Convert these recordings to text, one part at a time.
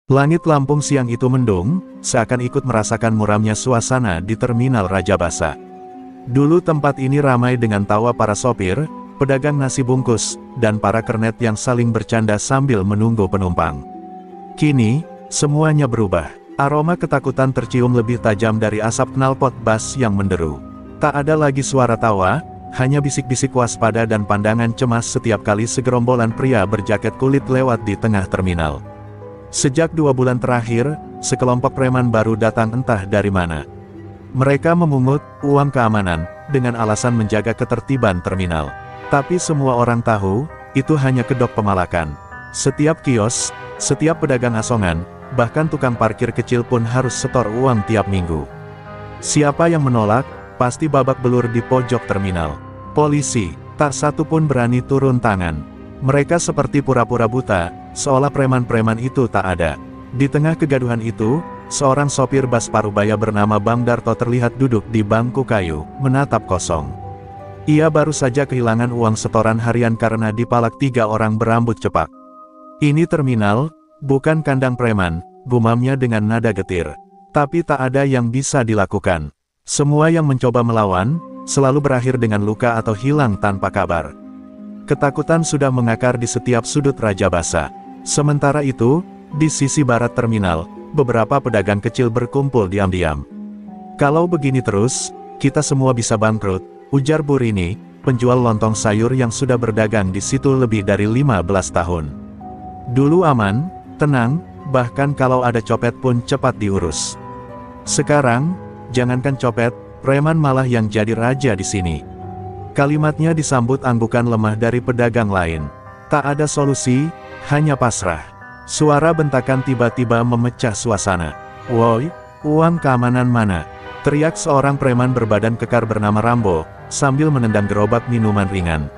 Langit Lampung siang itu mendung, seakan ikut merasakan muramnya suasana di Terminal Raja Basa. Dulu tempat ini ramai dengan tawa para sopir, pedagang nasi bungkus, dan para kernet yang saling bercanda sambil menunggu penumpang. Kini, semuanya berubah. Aroma ketakutan tercium lebih tajam dari asap knalpot bas yang menderu. Tak ada lagi suara tawa, hanya bisik-bisik waspada dan pandangan cemas setiap kali segerombolan pria berjaket kulit lewat di tengah terminal. Sejak 2 bulan terakhir, sekelompok preman baru datang entah dari mana. Mereka memungut uang keamanan, dengan alasan menjaga ketertiban terminal. Tapi semua orang tahu, itu hanya kedok pemalakan. Setiap kios, setiap pedagang asongan, bahkan tukang parkir kecil pun harus setor uang tiap minggu. Siapa yang menolak, pasti babak belur di pojok terminal. Polisi, tak satu pun berani turun tangan. Mereka seperti pura-pura buta, seolah preman-preman itu tak ada. Di tengah kegaduhan itu, seorang sopir bas Parubaya bernama Bang Darto terlihat duduk di bangku kayu, menatap kosong. Ia baru saja kehilangan uang setoran harian karena dipalak 3 orang berambut cepak. Ini terminal, bukan kandang preman, gumamnya dengan nada getir. Tapi tak ada yang bisa dilakukan. Semua yang mencoba melawan, selalu berakhir dengan luka atau hilang tanpa kabar. Ketakutan sudah mengakar di setiap sudut Raja Basa. Sementara itu, di sisi barat terminal, beberapa pedagang kecil berkumpul diam-diam. Kalau begini terus, kita semua bisa bangkrut, ujar Bu Rini, penjual lontong sayur yang sudah berdagang di situ lebih dari 15 tahun. Dulu aman, tenang, bahkan kalau ada copet pun cepat diurus. Sekarang, jangankan copet, preman malah yang jadi raja di sini. Kalimatnya disambut anggukan lemah dari pedagang lain. Tak ada solusi, hanya pasrah. Suara bentakan tiba-tiba memecah suasana. "Woi, uang keamanan mana?" teriak seorang preman berbadan kekar bernama Rambo, sambil menendang gerobak minuman ringan.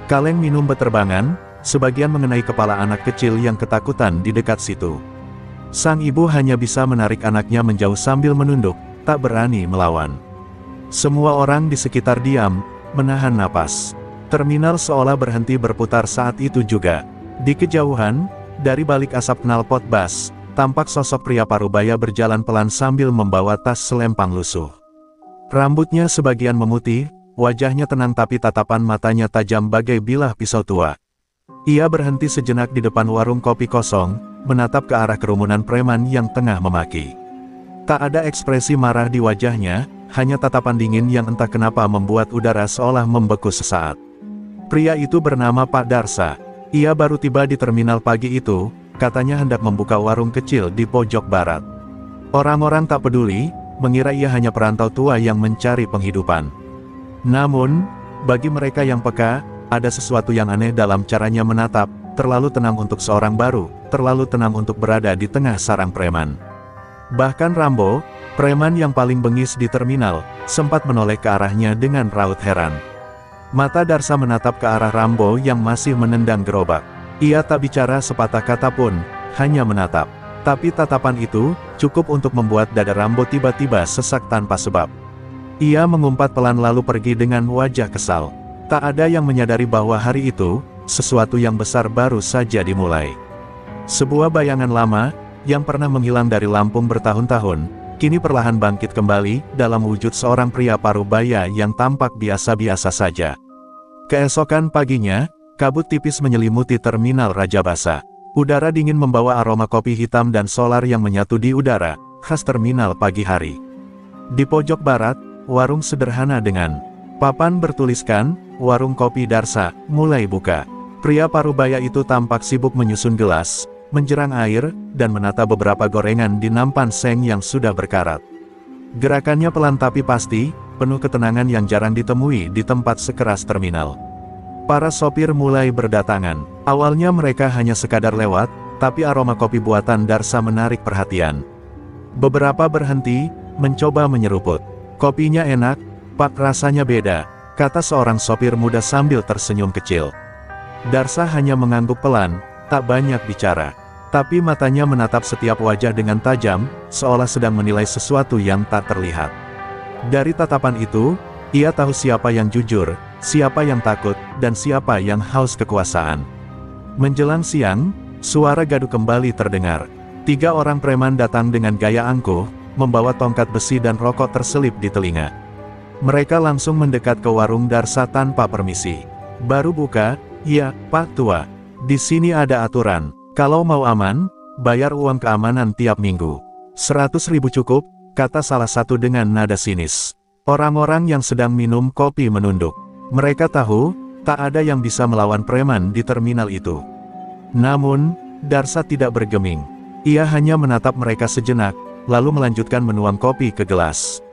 Kaleng minum beterbangan, sebagian mengenai kepala anak kecil yang ketakutan di dekat situ. Sang ibu hanya bisa menarik anaknya menjauh sambil menunduk, tak berani melawan. Semua orang di sekitar diam, menahan napas. Terminal seolah berhenti berputar saat itu juga. Di kejauhan, dari balik asap knalpot bas, tampak sosok pria Parubaya berjalan pelan sambil membawa tas selempang lusuh. Rambutnya sebagian memutih, wajahnya tenang tapi tatapan matanya tajam bagai bilah pisau tua. Ia berhenti sejenak di depan warung kopi kosong, menatap ke arah kerumunan preman yang tengah memaki. Tak ada ekspresi marah di wajahnya, hanya tatapan dingin yang entah kenapa membuat udara seolah membeku sesaat. Pria itu bernama Pak Darsa. Ia baru tiba di terminal pagi itu, katanya hendak membuka warung kecil di pojok barat. Orang-orang tak peduli, mengira ia hanya perantau tua yang mencari penghidupan. Namun, bagi mereka yang peka, ada sesuatu yang aneh dalam caranya menatap, terlalu tenang untuk seorang baru, terlalu tenang untuk berada di tengah sarang preman. Bahkan Rambo, preman yang paling bengis di terminal, sempat menoleh ke arahnya dengan raut heran. Mata Darsa menatap ke arah Rambo yang masih menendang gerobak. Ia tak bicara sepatah kata pun, hanya menatap. Tapi tatapan itu, cukup untuk membuat dada Rambo tiba-tiba sesak tanpa sebab. Ia mengumpat pelan lalu pergi dengan wajah kesal. Tak ada yang menyadari bahwa hari itu, sesuatu yang besar baru saja dimulai. Sebuah bayangan lama, yang pernah menghilang dari Lampung bertahun-tahun, kini perlahan bangkit kembali, dalam wujud seorang pria Parubaya yang tampak biasa-biasa saja. Keesokan paginya, kabut tipis menyelimuti terminal Raja Basa. Udara dingin membawa aroma kopi hitam dan solar yang menyatu di udara, khas terminal pagi hari. Di pojok barat, warung sederhana dengan papan bertuliskan, "Warung Kopi Darsa," mulai buka. Pria Parubaya itu tampak sibuk menyusun gelas, menjerang air, dan menata beberapa gorengan di nampan seng yang sudah berkarat. Gerakannya pelan tapi pasti, penuh ketenangan yang jarang ditemui di tempat sekeras terminal. Para sopir mulai berdatangan. Awalnya mereka hanya sekadar lewat, tapi aroma kopi buatan Darsa menarik perhatian. Beberapa berhenti, mencoba menyeruput. "Kopinya enak, Pak, rasanya beda," kata seorang sopir muda sambil tersenyum kecil. Darsa hanya mengangguk pelan, tak banyak bicara. Tapi matanya menatap setiap wajah dengan tajam, seolah sedang menilai sesuatu yang tak terlihat. Dari tatapan itu, ia tahu siapa yang jujur, siapa yang takut, dan siapa yang haus kekuasaan. Menjelang siang, suara gaduh kembali terdengar. 3 orang preman datang dengan gaya angkuh, membawa tongkat besi dan rokok terselip di telinga. Mereka langsung mendekat ke warung Darsa tanpa permisi. Baru buka, "Ya, Pak Tua. Di sini ada aturan. Kalau mau aman, bayar uang keamanan tiap minggu." 100.000 cukup, kata salah satu dengan nada sinis. Orang-orang yang sedang minum kopi menunduk. Mereka tahu, tak ada yang bisa melawan preman di terminal itu. Namun, Darsa tidak bergeming. Ia hanya menatap mereka sejenak, lalu melanjutkan menuang kopi ke gelas.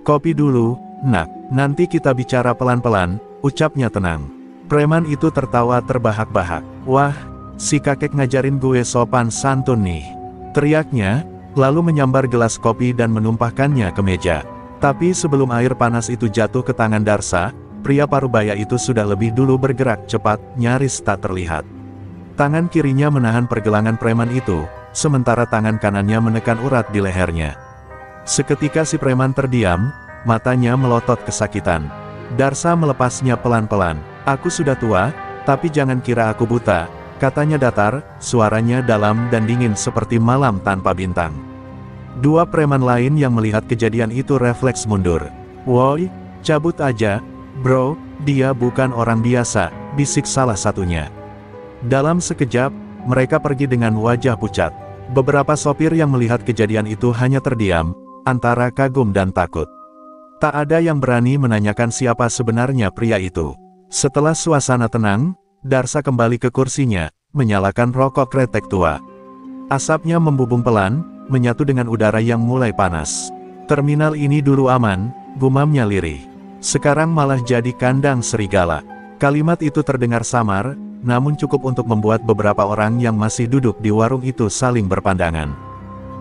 "Kopi dulu, Nak. Nanti kita bicara pelan-pelan," ucapnya tenang. Preman itu tertawa terbahak-bahak. "Wah, si kakek ngajarin gue sopan santun nih," teriaknya, lalu menyambar gelas kopi dan menumpahkannya ke meja. Tapi sebelum air panas itu jatuh ke tangan Darsa, pria parubaya itu sudah lebih dulu bergerak cepat, nyaris tak terlihat. Tangan kirinya menahan pergelangan preman itu, sementara tangan kanannya menekan urat di lehernya. Seketika si preman terdiam, matanya melotot kesakitan. Darsa melepasnya pelan-pelan. "Aku sudah tua, tapi jangan kira aku buta," katanya datar, suaranya dalam dan dingin seperti malam tanpa bintang. 2 preman lain yang melihat kejadian itu refleks mundur. "Woi, cabut aja, bro, dia bukan orang biasa," bisik salah satunya. Dalam sekejap, mereka pergi dengan wajah pucat. Beberapa sopir yang melihat kejadian itu hanya terdiam, antara kagum dan takut. Tak ada yang berani menanyakan siapa sebenarnya pria itu. Setelah suasana tenang, Darsa kembali ke kursinya, menyalakan rokok kretek tua. Asapnya membubung pelan, menyatu dengan udara yang mulai panas. "Terminal ini dulu aman," gumamnya lirih. "Sekarang malah jadi kandang serigala." Kalimat itu terdengar samar, namun cukup untuk membuat beberapa orang yang masih duduk di warung itu saling berpandangan.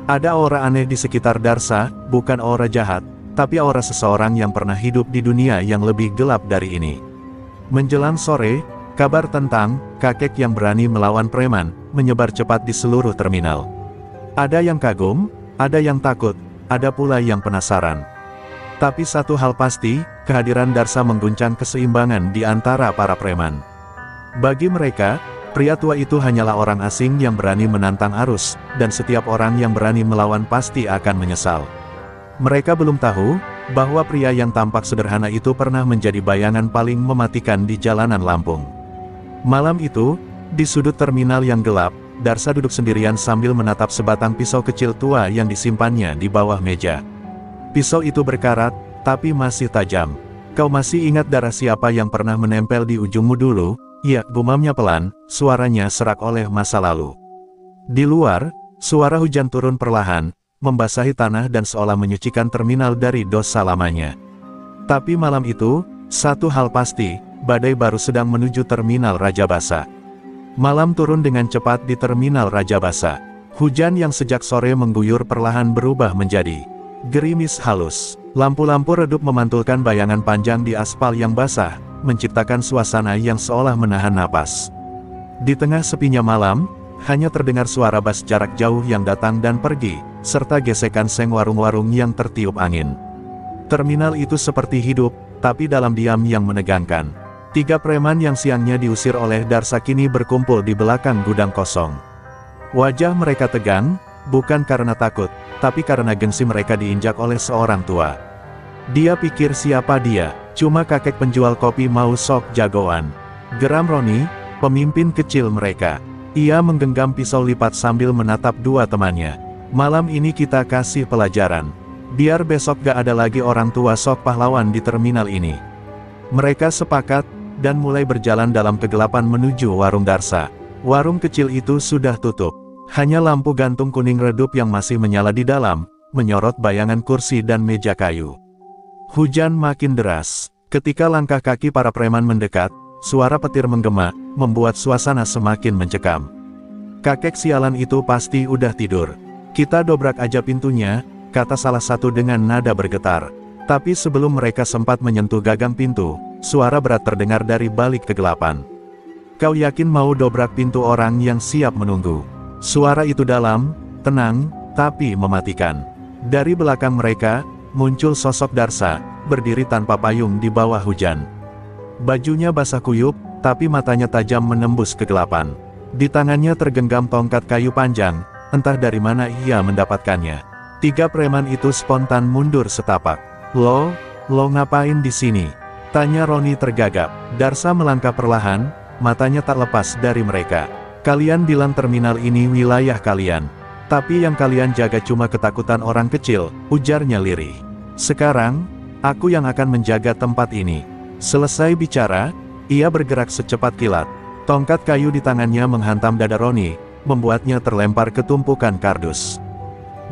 Ada aura aneh di sekitar Darsa, bukan aura jahat, tapi aura seseorang yang pernah hidup di dunia yang lebih gelap dari ini. Menjelang sore, kabar tentang kakek yang berani melawan preman menyebar cepat di seluruh terminal. Ada yang kagum, ada yang takut, ada pula yang penasaran. Tapi satu hal pasti, kehadiran Darsa mengguncang keseimbangan di antara para preman. Bagi mereka, pria tua itu hanyalah orang asing yang berani menantang arus, dan setiap orang yang berani melawan pasti akan menyesal. Mereka belum tahu, bahwa pria yang tampak sederhana itu pernah menjadi bayangan paling mematikan di jalanan Lampung. Malam itu, di sudut terminal yang gelap, Darsa duduk sendirian sambil menatap sebatang pisau kecil tua yang disimpannya di bawah meja. Pisau itu berkarat, tapi masih tajam. "Kau masih ingat darah siapa yang pernah menempel di ujungmu dulu?" "Iya," gumamnya pelan, suaranya serak oleh masa lalu. Di luar, suara hujan turun perlahan, membasahi tanah dan seolah menyucikan terminal dari dosa lamanya. Tapi malam itu, satu hal pasti, badai baru sedang menuju terminal Rajabasa. Malam turun dengan cepat di terminal Rajabasa. Hujan yang sejak sore mengguyur perlahan berubah menjadi gerimis halus. Lampu-lampu redup memantulkan bayangan panjang di aspal yang basah, menciptakan suasana yang seolah menahan napas. Di tengah sepinya malam, hanya terdengar suara bas jarak jauh yang datang dan pergi, serta gesekan seng warung-warung yang tertiup angin. Terminal itu seperti hidup, tapi dalam diam yang menegangkan. 3 preman yang siangnya diusir oleh Darsa kini berkumpul di belakang gudang kosong. Wajah mereka tegang, bukan karena takut, tapi karena gengsi mereka diinjak oleh seorang tua. Dia pikir siapa dia, cuma kakek penjual kopi mau sok jagoan. Geram Roni, pemimpin kecil mereka. Ia menggenggam pisau lipat sambil menatap 2 temannya. "Malam ini kita kasih pelajaran. Biar besok gak ada lagi orang tua sok pahlawan di terminal ini." Mereka sepakat, dan mulai berjalan dalam kegelapan menuju warung Darsa. Warung kecil itu sudah tutup. Hanya lampu gantung kuning redup yang masih menyala di dalam, menyorot bayangan kursi dan meja kayu. Hujan makin deras. Ketika langkah kaki para preman mendekat, suara petir menggema, membuat suasana semakin mencekam. "Kakek sialan itu pasti udah tidur. Kita dobrak aja pintunya," kata salah satu dengan nada bergetar. Tapi sebelum mereka sempat menyentuh gagang pintu, suara berat terdengar dari balik kegelapan. "Kau yakin mau dobrak pintu orang yang siap menunggu?" Suara itu dalam, tenang, tapi mematikan. Dari belakang mereka, muncul sosok Darsa, berdiri tanpa payung di bawah hujan. Bajunya basah kuyup, tapi matanya tajam menembus kegelapan. Di tangannya tergenggam tongkat kayu panjang, entah dari mana ia mendapatkannya. 3 preman itu spontan mundur setapak. Lo ngapain di sini? Tanya Roni tergagap. Darsa melangkah perlahan, matanya tak lepas dari mereka. Kalian bilang terminal ini wilayah kalian. Tapi yang kalian jaga cuma ketakutan orang kecil, ujarnya lirih. Sekarang, aku yang akan menjaga tempat ini. Selesai bicara, ia bergerak secepat kilat. Tongkat kayu di tangannya menghantam dada Roni, membuatnya terlempar ke tumpukan kardus.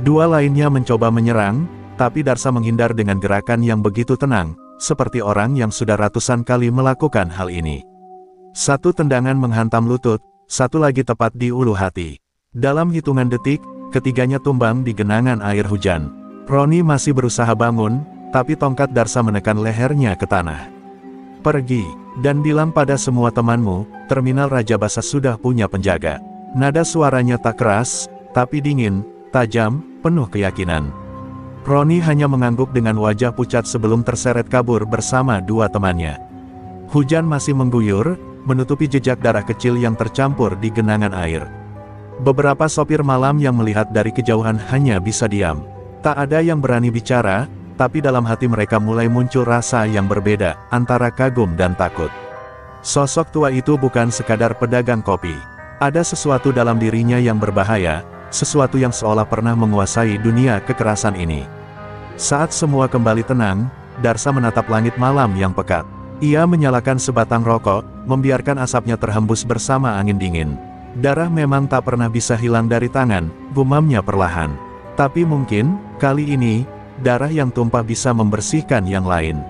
2 lainnya mencoba menyerang, tapi Darsa menghindar dengan gerakan yang begitu tenang, seperti orang yang sudah ratusan kali melakukan hal ini. 1 tendangan menghantam lutut, 1 lagi tepat di ulu hati. Dalam hitungan detik, ketiganya tumbang di genangan air hujan. Roni masih berusaha bangun, tapi tongkat Darsa menekan lehernya ke tanah. Pergi, dan bilang pada semua temanmu, terminal Raja Basa sudah punya penjaga. Nada suaranya tak keras, tapi dingin, tajam, penuh keyakinan. Roni hanya mengangguk dengan wajah pucat sebelum terseret kabur bersama 2 temannya. Hujan masih mengguyur, menutupi jejak darah kecil yang tercampur di genangan air. Beberapa sopir malam yang melihat dari kejauhan hanya bisa diam. Tak ada yang berani bicara, tapi dalam hati mereka mulai muncul rasa yang berbeda, antara kagum dan takut. Sosok tua itu bukan sekadar pedagang kopi. Ada sesuatu dalam dirinya yang berbahaya, sesuatu yang seolah pernah menguasai dunia kekerasan ini. Saat semua kembali tenang, Darsa menatap langit malam yang pekat. Ia menyalakan sebatang rokok, membiarkan asapnya terhembus bersama angin dingin. Darah memang tak pernah bisa hilang dari tangan, gumamnya perlahan. Tapi mungkin, kali ini, darah yang tumpah bisa membersihkan yang lain.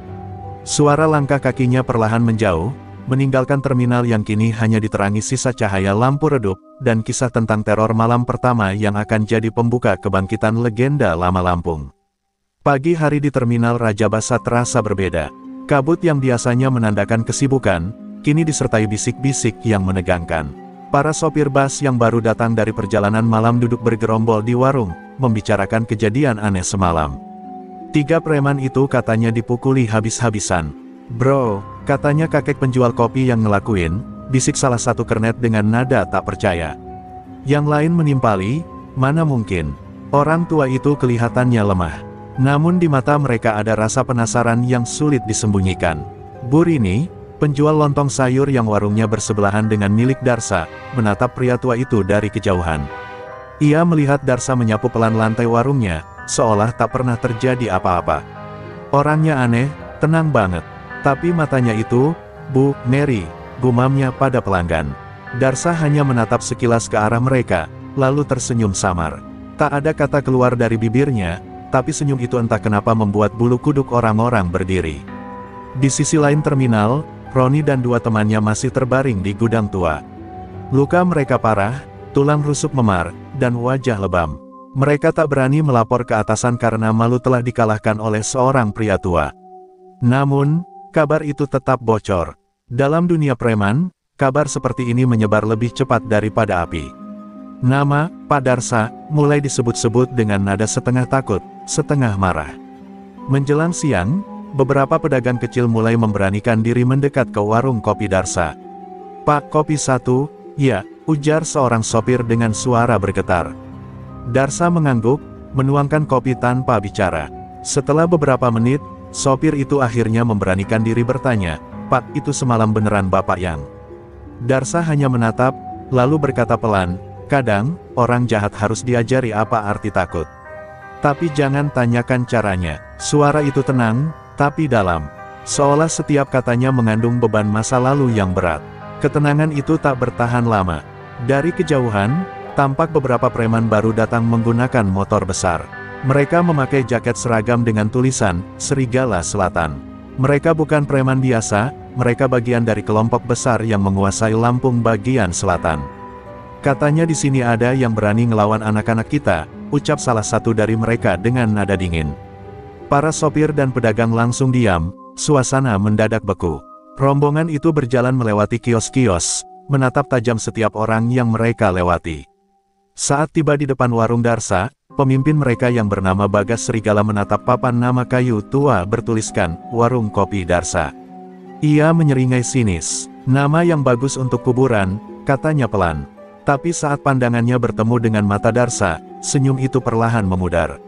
Suara langkah kakinya perlahan menjauh, meninggalkan terminal yang kini hanya diterangi sisa cahaya lampu redup, dan kisah tentang teror malam pertama yang akan jadi pembuka kebangkitan legenda lama Lampung. Pagi hari di terminal Raja Basa terasa berbeda. Kabut yang biasanya menandakan kesibukan, kini disertai bisik-bisik yang menegangkan. Para sopir bas yang baru datang dari perjalanan malam duduk bergerombol di warung, membicarakan kejadian aneh semalam. 3 preman itu katanya dipukuli habis-habisan. Bro, katanya kakek penjual kopi yang ngelakuin, bisik salah satu kernet dengan nada tak percaya. Yang lain menimpali, mana mungkin. Orang tua itu kelihatannya lemah. Namun di mata mereka ada rasa penasaran yang sulit disembunyikan. Bu Rini, penjual lontong sayur yang warungnya bersebelahan dengan milik Darsa, menatap pria tua itu dari kejauhan. Ia melihat Darsa menyapu pelan lantai warungnya, seolah tak pernah terjadi apa-apa. Orangnya aneh, tenang banget. Tapi matanya itu, Bu Mary, gumamnya pada pelanggan. Darsa hanya menatap sekilas ke arah mereka, lalu tersenyum samar. Tak ada kata keluar dari bibirnya, tapi senyum itu entah kenapa membuat bulu kuduk orang-orang berdiri. Di sisi lain terminal, Roni dan 2 temannya masih terbaring di gudang tua. Luka mereka parah, tulang rusuk memar, dan wajah lebam. Mereka tak berani melapor ke atasan karena malu telah dikalahkan oleh seorang pria tua. Namun, kabar itu tetap bocor. Dalam dunia preman, kabar seperti ini menyebar lebih cepat daripada api. Nama, Pak Darsa, mulai disebut-sebut dengan nada setengah takut, setengah marah. Menjelang siang, beberapa pedagang kecil mulai memberanikan diri mendekat ke warung kopi Darsa. Pak, kopi 1, ya, ujar seorang sopir dengan suara bergetar. Darsa mengangguk, menuangkan kopi tanpa bicara. Setelah beberapa menit, sopir itu akhirnya memberanikan diri bertanya, Pak, itu semalam beneran Bapak yang? Darsa hanya menatap, lalu berkata pelan, kadang, orang jahat harus diajari apa arti takut. Tapi jangan tanyakan caranya. Suara itu tenang, tapi dalam. Seolah setiap katanya mengandung beban masa lalu yang berat. Ketenangan itu tak bertahan lama. Dari kejauhan, tampak beberapa preman baru datang menggunakan motor besar. Mereka memakai jaket seragam dengan tulisan, Serigala Selatan. Mereka bukan preman biasa, mereka bagian dari kelompok besar yang menguasai Lampung bagian selatan. Katanya di sini ada yang berani ngelawan anak-anak kita, ucap salah satu dari mereka dengan nada dingin. Para sopir dan pedagang langsung diam, suasana mendadak beku. Rombongan itu berjalan melewati kios-kios, menatap tajam setiap orang yang mereka lewati. Saat tiba di depan warung Darsa, pemimpin mereka yang bernama Bagas Serigala menatap papan nama kayu tua bertuliskan, Warung Kopi Darsa. Ia menyeringai sinis. Nama yang bagus untuk kuburan, katanya pelan. Tapi saat pandangannya bertemu dengan mata Darsa, senyum itu perlahan memudar.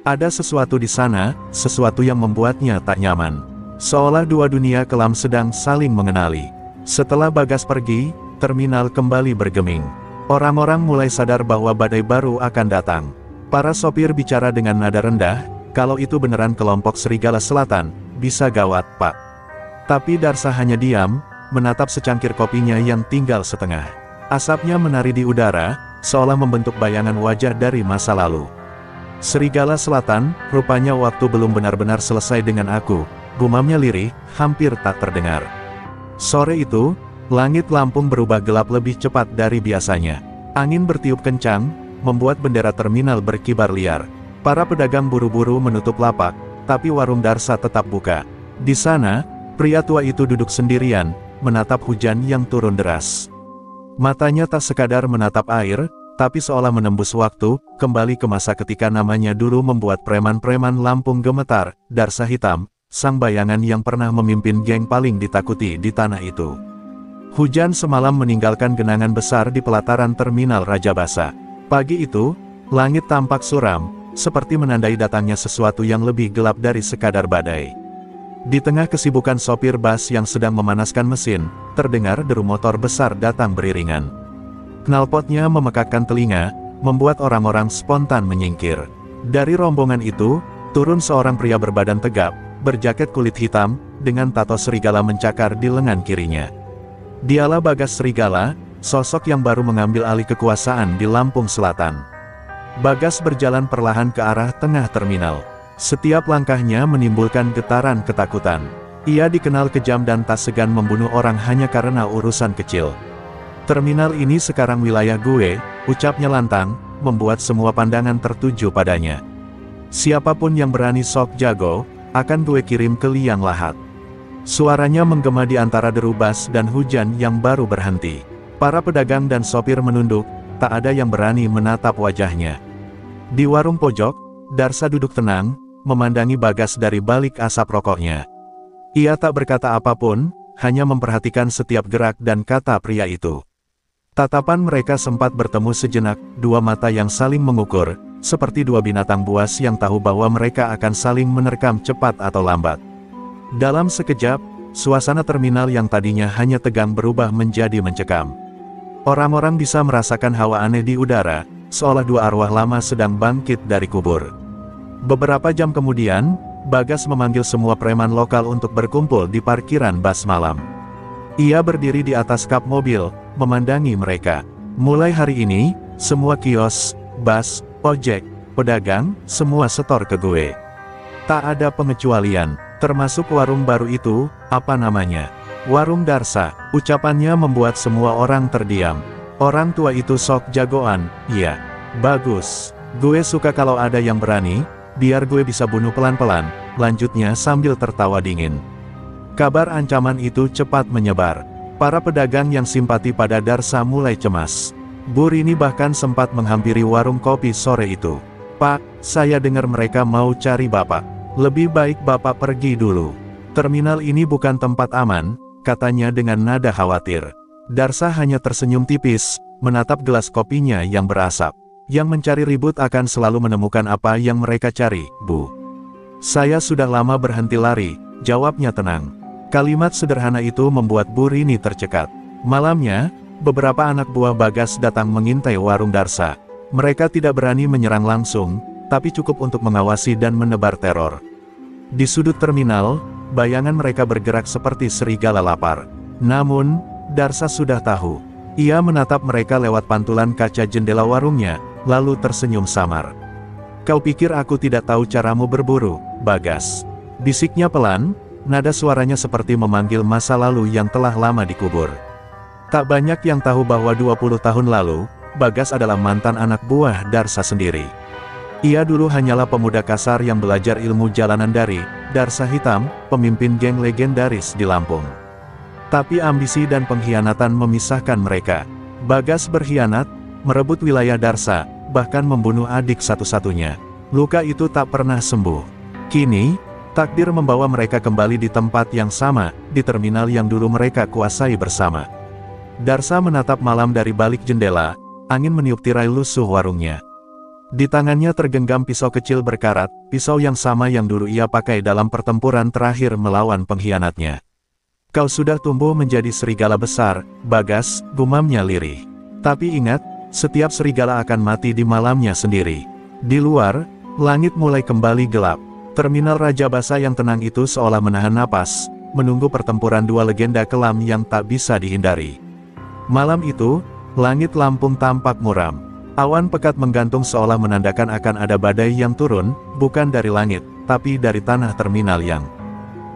Ada sesuatu di sana, sesuatu yang membuatnya tak nyaman. Seolah dua dunia kelam sedang saling mengenali. Setelah Bagas pergi, terminal kembali bergeming. Orang-orang mulai sadar bahwa badai baru akan datang. Para sopir bicara dengan nada rendah, kalau itu beneran kelompok Serigala Selatan, bisa gawat, Pak. Tapi Darsa hanya diam, menatap secangkir kopinya yang tinggal setengah. Asapnya menari di udara, seolah membentuk bayangan wajah dari masa lalu. Serigala Selatan, rupanya waktu belum benar-benar selesai dengan aku, gumamnya lirih, hampir tak terdengar. Sore itu, langit Lampung berubah gelap lebih cepat dari biasanya. Angin bertiup kencang, membuat bendera terminal berkibar liar. Para pedagang buru-buru menutup lapak, tapi warung Darsa tetap buka. Di sana, pria tua itu duduk sendirian, menatap hujan yang turun deras. Matanya tak sekadar menatap air, tapi seolah menembus waktu, kembali ke masa ketika namanya dulu membuat preman-preman Lampung gemetar, Darsa Hitam, sang bayangan yang pernah memimpin geng paling ditakuti di tanah itu. Hujan semalam meninggalkan genangan besar di pelataran terminal Rajabasa. Pagi itu, langit tampak suram, seperti menandai datangnya sesuatu yang lebih gelap dari sekadar badai. Di tengah kesibukan sopir bus yang sedang memanaskan mesin, terdengar deru motor besar datang beriringan. Knalpotnya memekakkan telinga, membuat orang-orang spontan menyingkir. Dari rombongan itu, turun seorang pria berbadan tegap, berjaket kulit hitam, dengan tato serigala mencakar di lengan kirinya. Dialah Bagas Serigala, sosok yang baru mengambil alih kekuasaan di Lampung Selatan. Bagas berjalan perlahan ke arah tengah terminal. Setiap langkahnya menimbulkan getaran ketakutan. Ia dikenal kejam dan tak segan membunuh orang hanya karena urusan kecil. Terminal ini sekarang wilayah gue, ucapnya lantang, membuat semua pandangan tertuju padanya. Siapapun yang berani sok jago, akan gue kirim ke liang lahat. Suaranya menggema di antara deru bas dan hujan yang baru berhenti. Para pedagang dan sopir menunduk, tak ada yang berani menatap wajahnya. Di warung pojok, Darsa duduk tenang, memandangi Bagas dari balik asap rokoknya. Ia tak berkata apapun, hanya memperhatikan setiap gerak dan kata pria itu. Tatapan mereka sempat bertemu sejenak, dua mata yang saling mengukur, seperti dua binatang buas yang tahu bahwa mereka akan saling menerkam cepat atau lambat. Dalam sekejap, suasana terminal yang tadinya hanya tegang berubah menjadi mencekam. Orang-orang bisa merasakan hawa aneh di udara, seolah dua arwah lama sedang bangkit dari kubur. Beberapa jam kemudian, Bagas memanggil semua preman lokal untuk berkumpul di parkiran bus malam. Ia berdiri di atas kap mobil, memandangi mereka. Mulai hari ini, semua kios, bus, ojek, pedagang, semua setor ke gue. Tak ada pengecualian, termasuk warung baru itu, apa namanya? Warung Darsa. Ucapannya membuat semua orang terdiam. Orang tua itu sok jagoan, iya. Bagus. Gue suka kalau ada yang berani, biar gue bisa bunuh pelan-pelan, lanjutnya sambil tertawa dingin. Kabar ancaman itu cepat menyebar. Para pedagang yang simpati pada Darsa mulai cemas. Bu Rini bahkan sempat menghampiri warung kopi sore itu. Pak, saya dengar mereka mau cari Bapak. Lebih baik Bapak pergi dulu. Terminal ini bukan tempat aman, katanya dengan nada khawatir. Darsa hanya tersenyum tipis, menatap gelas kopinya yang berasap. Yang mencari ribut akan selalu menemukan apa yang mereka cari, Bu. Saya sudah lama berhenti lari, jawabnya tenang. Kalimat sederhana itu membuat Bu Rini tercekat. Malamnya, beberapa anak buah Bagas datang mengintai warung Darsa. Mereka tidak berani menyerang langsung, tapi cukup untuk mengawasi dan menebar teror. Di sudut terminal, bayangan mereka bergerak seperti serigala lapar. Namun, Darsa sudah tahu. Ia menatap mereka lewat pantulan kaca jendela warungnya, lalu tersenyum samar. Kau pikir aku tidak tahu caramu berburu, Bagas? Bisiknya pelan, nada suaranya seperti memanggil masa lalu yang telah lama dikubur. Tak banyak yang tahu bahwa 20 tahun lalu, Bagas adalah mantan anak buah Darsa sendiri. Ia dulu hanyalah pemuda kasar yang belajar ilmu jalanan dari Darsa Hitam, pemimpin geng legendaris di Lampung. Tapi ambisi dan pengkhianatan memisahkan mereka. Bagas berkhianat, merebut wilayah Darsa, bahkan membunuh adik satu-satunya. Luka itu tak pernah sembuh. Kini, takdir membawa mereka kembali di tempat yang sama, di terminal yang dulu mereka kuasai bersama. Darsa menatap malam dari balik jendela, angin meniup tirai lusuh warungnya. Di tangannya tergenggam pisau kecil berkarat, pisau yang sama yang dulu ia pakai dalam pertempuran terakhir melawan pengkhianatnya. Kau sudah tumbuh menjadi serigala besar, Bagas, gumamnya lirih. Tapi ingat, setiap serigala akan mati di malamnya sendiri. Di luar, langit mulai kembali gelap. Terminal Raja Basa yang tenang itu seolah menahan napas, menunggu pertempuran dua legenda kelam yang tak bisa dihindari. Malam itu, langit Lampung tampak muram. Awan pekat menggantung seolah menandakan akan ada badai yang turun, bukan dari langit, tapi dari tanah terminal yang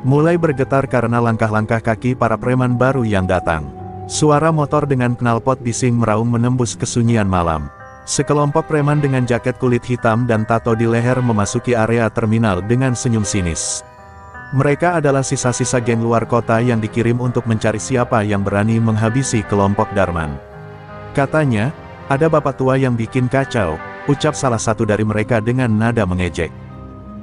mulai bergetar karena langkah-langkah kaki para preman baru yang datang. Suara motor dengan knalpot bising meraung menembus kesunyian malam. Sekelompok preman dengan jaket kulit hitam dan tato di leher memasuki area terminal dengan senyum sinis. Mereka adalah sisa-sisa geng luar kota yang dikirim untuk mencari siapa yang berani menghabisi kelompok Darman. Katanya, ada bapak tua yang bikin kacau, ucap salah satu dari mereka dengan nada mengejek.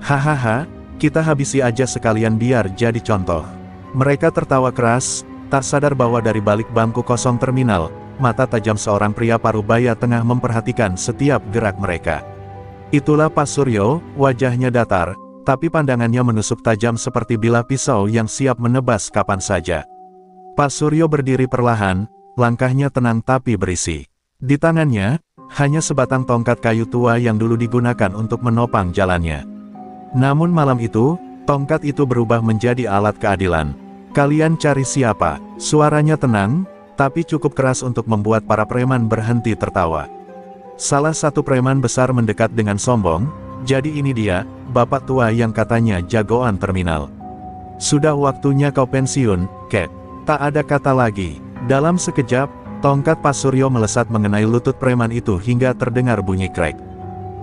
Hahaha, kita habisi aja sekalian biar jadi contoh. Mereka tertawa keras, tak sadar bahwa dari balik bangku kosong terminal, mata tajam seorang pria parubaya tengah memperhatikan setiap gerak mereka. Itulah Pak Suryo, wajahnya datar, tapi pandangannya menusuk tajam seperti bilah pisau yang siap menebas kapan saja. Pak Suryo berdiri perlahan, langkahnya tenang tapi berisi. Di tangannya, hanya sebatang tongkat kayu tua yang dulu digunakan untuk menopang jalannya. Namun malam itu, tongkat itu berubah menjadi alat keadilan. Kalian cari siapa? Suaranya tenang, tapi cukup keras untuk membuat para preman berhenti tertawa. Salah satu preman besar mendekat dengan sombong, jadi ini dia, bapak tua yang katanya jagoan terminal. Sudah waktunya kau pensiun, Kek. Tak ada kata lagi. Dalam sekejap, tongkat Pak Suryo melesat mengenai lutut preman itu hingga terdengar bunyi krek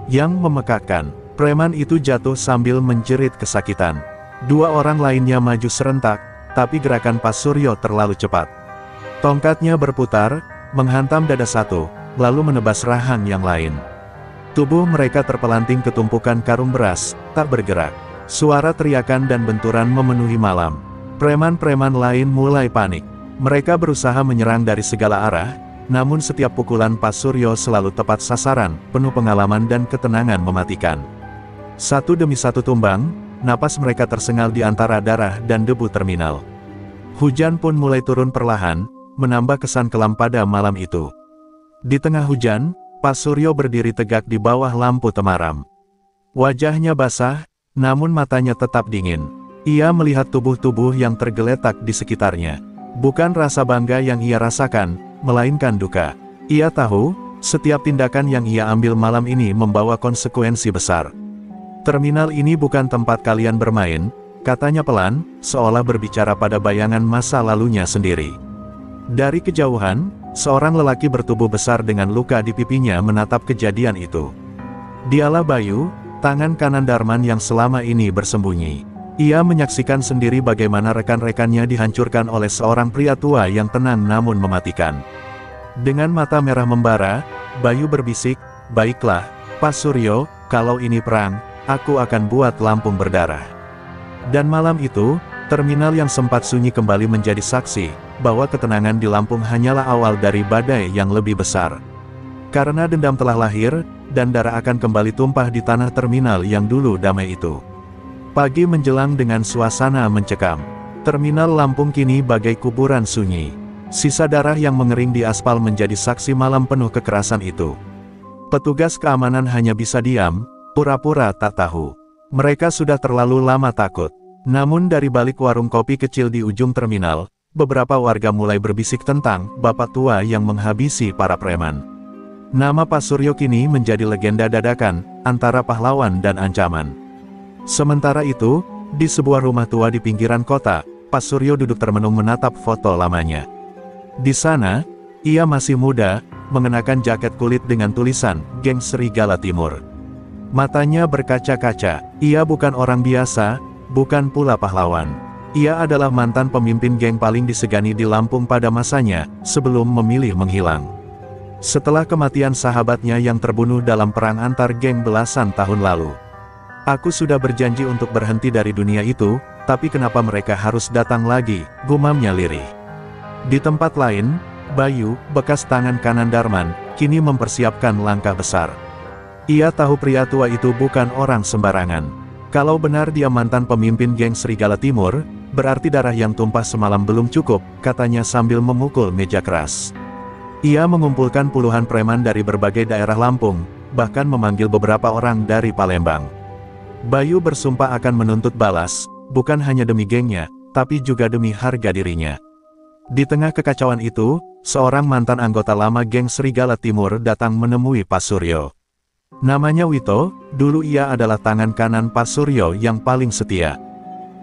yang memekakkan. Preman itu jatuh sambil menjerit kesakitan. Dua orang lainnya maju serentak, tapi gerakan Pak Suryo terlalu cepat. Tongkatnya berputar, menghantam dada satu, lalu menebas rahang yang lain. Tubuh mereka terpelanting ke tumpukan karung beras, tak bergerak. Suara teriakan dan benturan memenuhi malam. Preman-preman lain mulai panik. Mereka berusaha menyerang dari segala arah, namun setiap pukulan Pak Suryo selalu tepat sasaran, penuh pengalaman dan ketenangan mematikan. Satu demi satu tumbang, napas mereka tersengal di antara darah dan debu terminal. Hujan pun mulai turun perlahan, menambah kesan kelam pada malam itu. Di tengah hujan, Pak Suryo berdiri tegak di bawah lampu temaram. Wajahnya basah, namun matanya tetap dingin. Ia melihat tubuh-tubuh yang tergeletak di sekitarnya. Bukan rasa bangga yang ia rasakan, melainkan duka. Ia tahu, setiap tindakan yang ia ambil malam ini membawa konsekuensi besar. Terminal ini bukan tempat kalian bermain, katanya pelan, seolah berbicara pada bayangan masa lalunya sendiri. Dari kejauhan, seorang lelaki bertubuh besar dengan luka di pipinya menatap kejadian itu. Dialah Bayu, tangan kanan Darman yang selama ini bersembunyi. Ia menyaksikan sendiri bagaimana rekan-rekannya dihancurkan oleh seorang pria tua yang tenang namun mematikan. Dengan mata merah membara, Bayu berbisik, "Baiklah, Pak Suryo, kalau ini perang, aku akan buat Lampung berdarah." Dan malam itu, terminal yang sempat sunyi kembali menjadi saksi bahwa ketenangan di Lampung hanyalah awal dari badai yang lebih besar. Karena dendam telah lahir, dan darah akan kembali tumpah di tanah terminal yang dulu damai itu. Pagi menjelang dengan suasana mencekam. Terminal Lampung kini bagai kuburan sunyi. Sisa darah yang mengering di aspal menjadi saksi malam penuh kekerasan itu. Petugas keamanan hanya bisa diam, pura-pura tak tahu. Mereka sudah terlalu lama takut. Namun dari balik warung kopi kecil di ujung terminal, beberapa warga mulai berbisik tentang bapak tua yang menghabisi para preman. Nama Pak Suryo kini menjadi legenda dadakan, antara pahlawan dan ancaman. Sementara itu, di sebuah rumah tua di pinggiran kota, Pak Suryo duduk termenung menatap foto lamanya. Di sana, ia masih muda, mengenakan jaket kulit dengan tulisan, Geng Serigala Timur. Matanya berkaca-kaca, ia bukan orang biasa, bukan pula pahlawan. Ia adalah mantan pemimpin geng paling disegani di Lampung pada masanya, sebelum memilih menghilang. Setelah kematian sahabatnya yang terbunuh dalam perang antar geng belasan tahun lalu. Aku sudah berjanji untuk berhenti dari dunia itu, tapi kenapa mereka harus datang lagi, gumamnya lirih. Di tempat lain, Bayu, bekas tangan kanan Darman, kini mempersiapkan langkah besar. Ia tahu pria tua itu bukan orang sembarangan. Kalau benar dia mantan pemimpin geng Serigala Timur, berarti darah yang tumpah semalam belum cukup, katanya sambil memukul meja keras. Ia mengumpulkan puluhan preman dari berbagai daerah Lampung, bahkan memanggil beberapa orang dari Palembang. Bayu bersumpah akan menuntut balas, bukan hanya demi gengnya, tapi juga demi harga dirinya. Di tengah kekacauan itu, seorang mantan anggota lama geng Serigala Timur datang menemui Pak Suryo. Namanya Wito, dulu ia adalah tangan kanan Pak Suryo yang paling setia.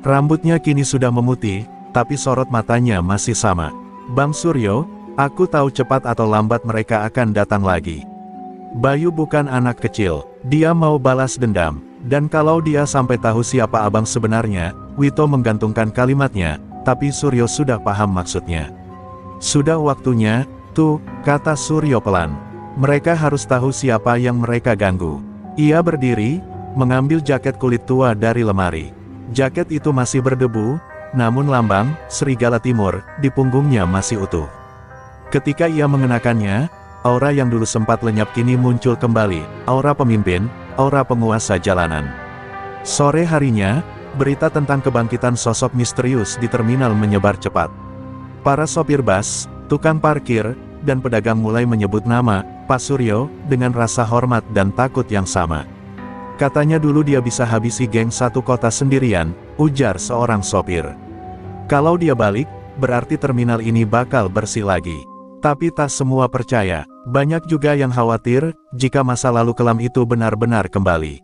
Rambutnya kini sudah memutih, tapi sorot matanya masih sama. Bang Suryo, aku tahu cepat atau lambat mereka akan datang lagi. Bayu bukan anak kecil, dia mau balas dendam. Dan kalau dia sampai tahu siapa abang sebenarnya, Wito menggantungkan kalimatnya, tapi Suryo sudah paham maksudnya. Sudah waktunya, tuh, kata Suryo pelan. Mereka harus tahu siapa yang mereka ganggu. Ia berdiri, mengambil jaket kulit tua dari lemari. Jaket itu masih berdebu, namun lambang Serigala Timur di punggungnya masih utuh. Ketika ia mengenakannya, aura yang dulu sempat lenyap kini muncul kembali, aura pemimpin, aura penguasa jalanan. Sore harinya, berita tentang kebangkitan sosok misterius di terminal menyebar cepat. Para sopir bus, tukang parkir, dan pedagang mulai menyebut nama Pak Suryo dengan rasa hormat dan takut yang sama. Katanya dulu dia bisa habisi geng satu kota sendirian, ujar seorang sopir. Kalau dia balik, berarti terminal ini bakal bersih lagi. Tapi tak semua percaya, banyak juga yang khawatir jika masa lalu kelam itu benar-benar kembali.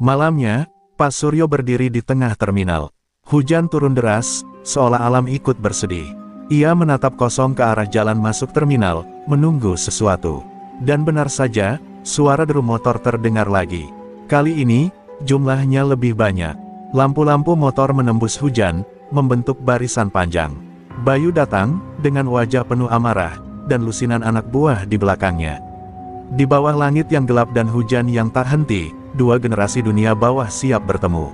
Malamnya, Pak Suryo berdiri di tengah terminal. Hujan turun deras, seolah alam ikut bersedih. Ia menatap kosong ke arah jalan masuk terminal, menunggu sesuatu. Dan benar saja, suara deru motor terdengar lagi. Kali ini, jumlahnya lebih banyak. Lampu-lampu motor menembus hujan, membentuk barisan panjang. Bayu datang, dengan wajah penuh amarah, dan lusinan anak buah di belakangnya. Di bawah langit yang gelap dan hujan yang tak henti, dua generasi dunia bawah siap bertemu.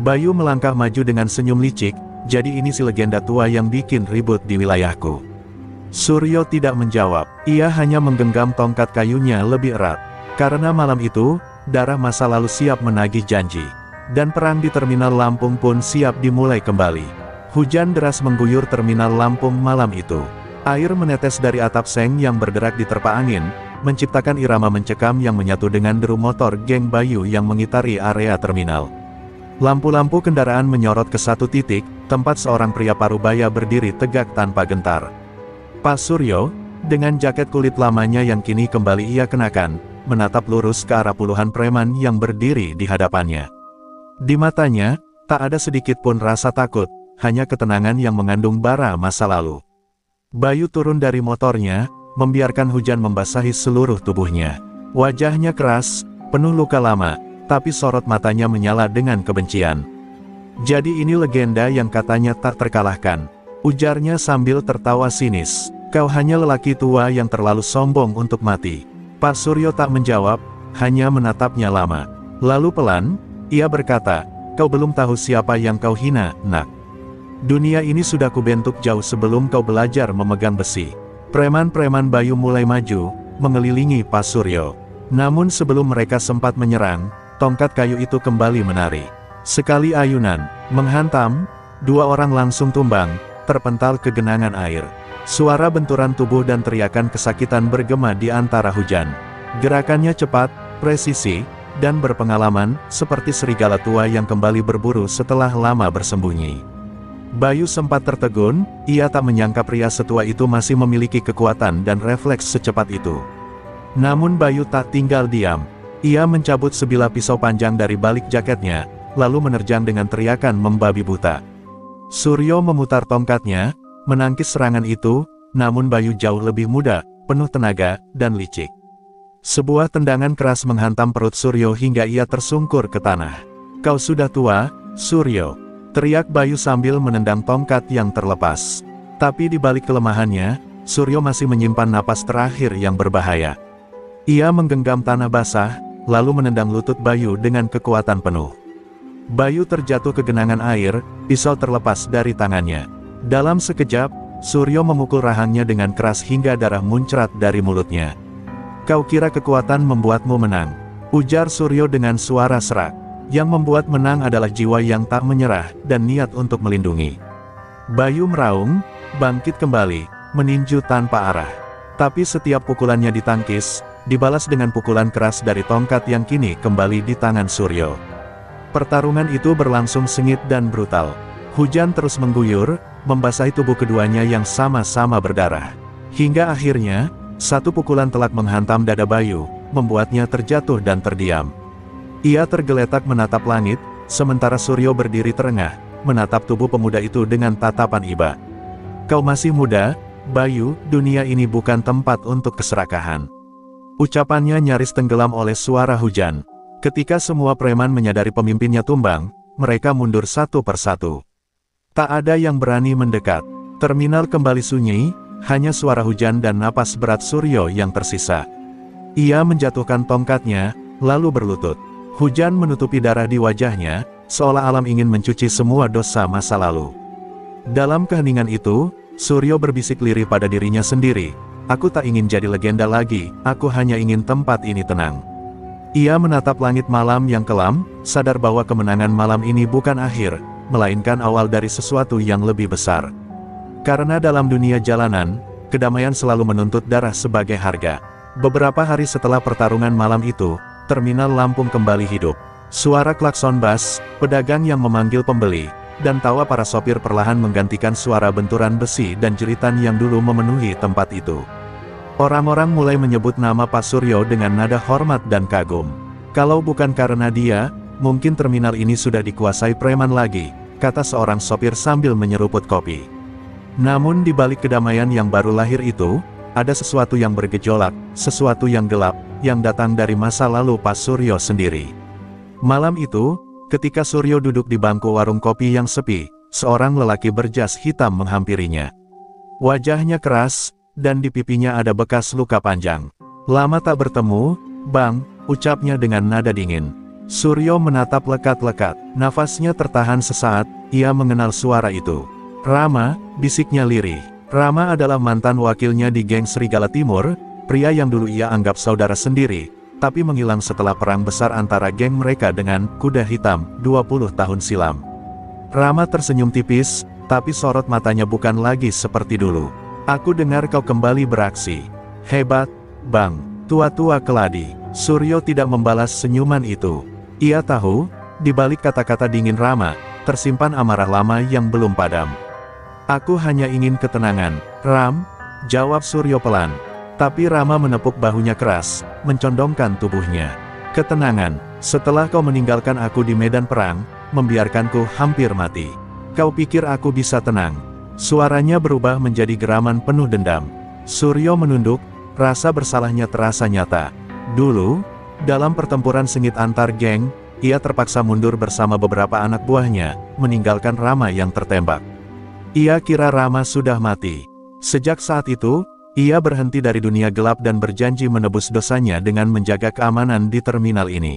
Bayu melangkah maju dengan senyum licik, jadi ini si legenda tua yang bikin ribut di wilayahku. Suryo tidak menjawab, ia hanya menggenggam tongkat kayunya lebih erat. Karena malam itu, darah masa lalu siap menagih janji. Dan perang di terminal Lampung pun siap dimulai kembali. Hujan deras mengguyur terminal Lampung malam itu. Air menetes dari atap seng yang berderak di terpa angin, menciptakan irama mencekam yang menyatu dengan deru motor geng Bayu yang mengitari area terminal. Lampu-lampu kendaraan menyorot ke satu titik, tempat seorang pria parubaya berdiri tegak tanpa gentar. Pak Suryo, dengan jaket kulit lamanya yang kini kembali ia kenakan, menatap lurus ke arah puluhan preman yang berdiri di hadapannya. Di matanya, tak ada sedikit pun rasa takut, hanya ketenangan yang mengandung bara masa lalu. Bayu turun dari motornya, membiarkan hujan membasahi seluruh tubuhnya. Wajahnya keras, penuh luka lama, tapi sorot matanya menyala dengan kebencian. Jadi ini legenda yang katanya tak terkalahkan, ujarnya sambil tertawa sinis. Kau hanya lelaki tua yang terlalu sombong untuk mati. Pak Suryo tak menjawab, hanya menatapnya lama. Lalu pelan, ia berkata, kau belum tahu siapa yang kau hina, nak. Dunia ini sudah kubentuk jauh sebelum kau belajar memegang besi. Preman-preman Bayu mulai maju, mengelilingi Pak Suryo. Namun sebelum mereka sempat menyerang, tongkat kayu itu kembali menari. Sekali ayunan, menghantam, dua orang langsung tumbang, terpental ke genangan air. Suara benturan tubuh dan teriakan kesakitan bergema di antara hujan. Gerakannya cepat, presisi, dan berpengalaman, seperti serigala tua yang kembali berburu setelah lama bersembunyi. Bayu sempat tertegun, ia tak menyangka pria setua itu masih memiliki kekuatan dan refleks secepat itu. Namun Bayu tak tinggal diam. Ia mencabut sebilah pisau panjang dari balik jaketnya, lalu menerjang dengan teriakan membabi buta. Suryo memutar tongkatnya, menangkis serangan itu, namun Bayu jauh lebih muda, penuh tenaga, dan licik. Sebuah tendangan keras menghantam perut Suryo hingga ia tersungkur ke tanah. Kau sudah tua, Suryo, teriak Bayu sambil menendang tongkat yang terlepas. Tapi di balik kelemahannya, Suryo masih menyimpan napas terakhir yang berbahaya. Ia menggenggam tanah basah, lalu menendang lutut Bayu dengan kekuatan penuh. Bayu terjatuh ke genangan air, pisau terlepas dari tangannya. Dalam sekejap, Suryo memukul rahangnya dengan keras hingga darah muncrat dari mulutnya. "Kau kira kekuatan membuatmu menang?" ujar Suryo dengan suara serak. Yang membuat menang adalah jiwa yang tak menyerah dan niat untuk melindungi. Bayu meraung, bangkit kembali, meninju tanpa arah. Tapi setiap pukulannya ditangkis, dibalas dengan pukulan keras dari tongkat yang kini kembali di tangan Suryo. Pertarungan itu berlangsung sengit dan brutal. Hujan terus mengguyur, membasahi tubuh keduanya yang sama-sama berdarah. Hingga akhirnya, satu pukulan telak menghantam dada Bayu, membuatnya terjatuh dan terdiam. Ia tergeletak menatap langit, sementara Suryo berdiri terengah, menatap tubuh pemuda itu dengan tatapan iba. "Kau masih muda, Bayu, dunia ini bukan tempat untuk keserakahan." Ucapannya nyaris tenggelam oleh suara hujan. Ketika semua preman menyadari pemimpinnya tumbang, mereka mundur satu persatu. Tak ada yang berani mendekat. Terminal kembali sunyi, hanya suara hujan dan napas berat Suryo yang tersisa. Ia menjatuhkan tongkatnya, lalu berlutut. Hujan menutupi darah di wajahnya, seolah alam ingin mencuci semua dosa masa lalu. Dalam keheningan itu, Suryo berbisik lirih pada dirinya sendiri, "Aku tak ingin jadi legenda lagi, aku hanya ingin tempat ini tenang." Ia menatap langit malam yang kelam, sadar bahwa kemenangan malam ini bukan akhir, melainkan awal dari sesuatu yang lebih besar. Karena dalam dunia jalanan, kedamaian selalu menuntut darah sebagai harga. Beberapa hari setelah pertarungan malam itu, terminal Lampung kembali hidup. Suara klakson bas, pedagang yang memanggil pembeli, dan tawa para sopir perlahan menggantikan suara benturan besi dan jeritan yang dulu memenuhi tempat itu. Orang-orang mulai menyebut nama Pak Suryo dengan nada hormat dan kagum. "Kalau bukan karena dia, mungkin terminal ini sudah dikuasai preman lagi," kata seorang sopir sambil menyeruput kopi. Namun di balik kedamaian yang baru lahir itu, ada sesuatu yang bergejolak, sesuatu yang gelap, yang datang dari masa lalu Pak Suryo sendiri. Malam itu, ketika Suryo duduk di bangku warung kopi yang sepi, seorang lelaki berjas hitam menghampirinya. Wajahnya keras, dan di pipinya ada bekas luka panjang. "Lama tak bertemu, Bang," ucapnya dengan nada dingin. Suryo menatap lekat-lekat, nafasnya tertahan sesaat, ia mengenal suara itu. "Rama," bisiknya lirih. Rama adalah mantan wakilnya di geng Serigala Timur, pria yang dulu ia anggap saudara sendiri, tapi menghilang setelah perang besar antara geng mereka dengan Kuda Hitam, 20 tahun silam. Rama tersenyum tipis, tapi sorot matanya bukan lagi seperti dulu. "Aku dengar kau kembali beraksi. Hebat, Bang." Tua-tua keladi. Suryo tidak membalas senyuman itu. Ia tahu, di balik kata-kata dingin Rama, tersimpan amarah lama yang belum padam. "Aku hanya ingin ketenangan, Ram," jawab Suryo pelan. Tapi Rama menepuk bahunya keras, mencondongkan tubuhnya. "Ketenangan, setelah kau meninggalkan aku di medan perang, membiarkanku hampir mati. Kau pikir aku bisa tenang?" Suaranya berubah menjadi geraman penuh dendam. Suryo menunduk, rasa bersalahnya terasa nyata. Dulu, dalam pertempuran sengit antar geng, ia terpaksa mundur bersama beberapa anak buahnya, meninggalkan Rama yang tertembak. Ia kira Rama sudah mati. Sejak saat itu, ia berhenti dari dunia gelap dan berjanji menebus dosanya dengan menjaga keamanan di terminal ini.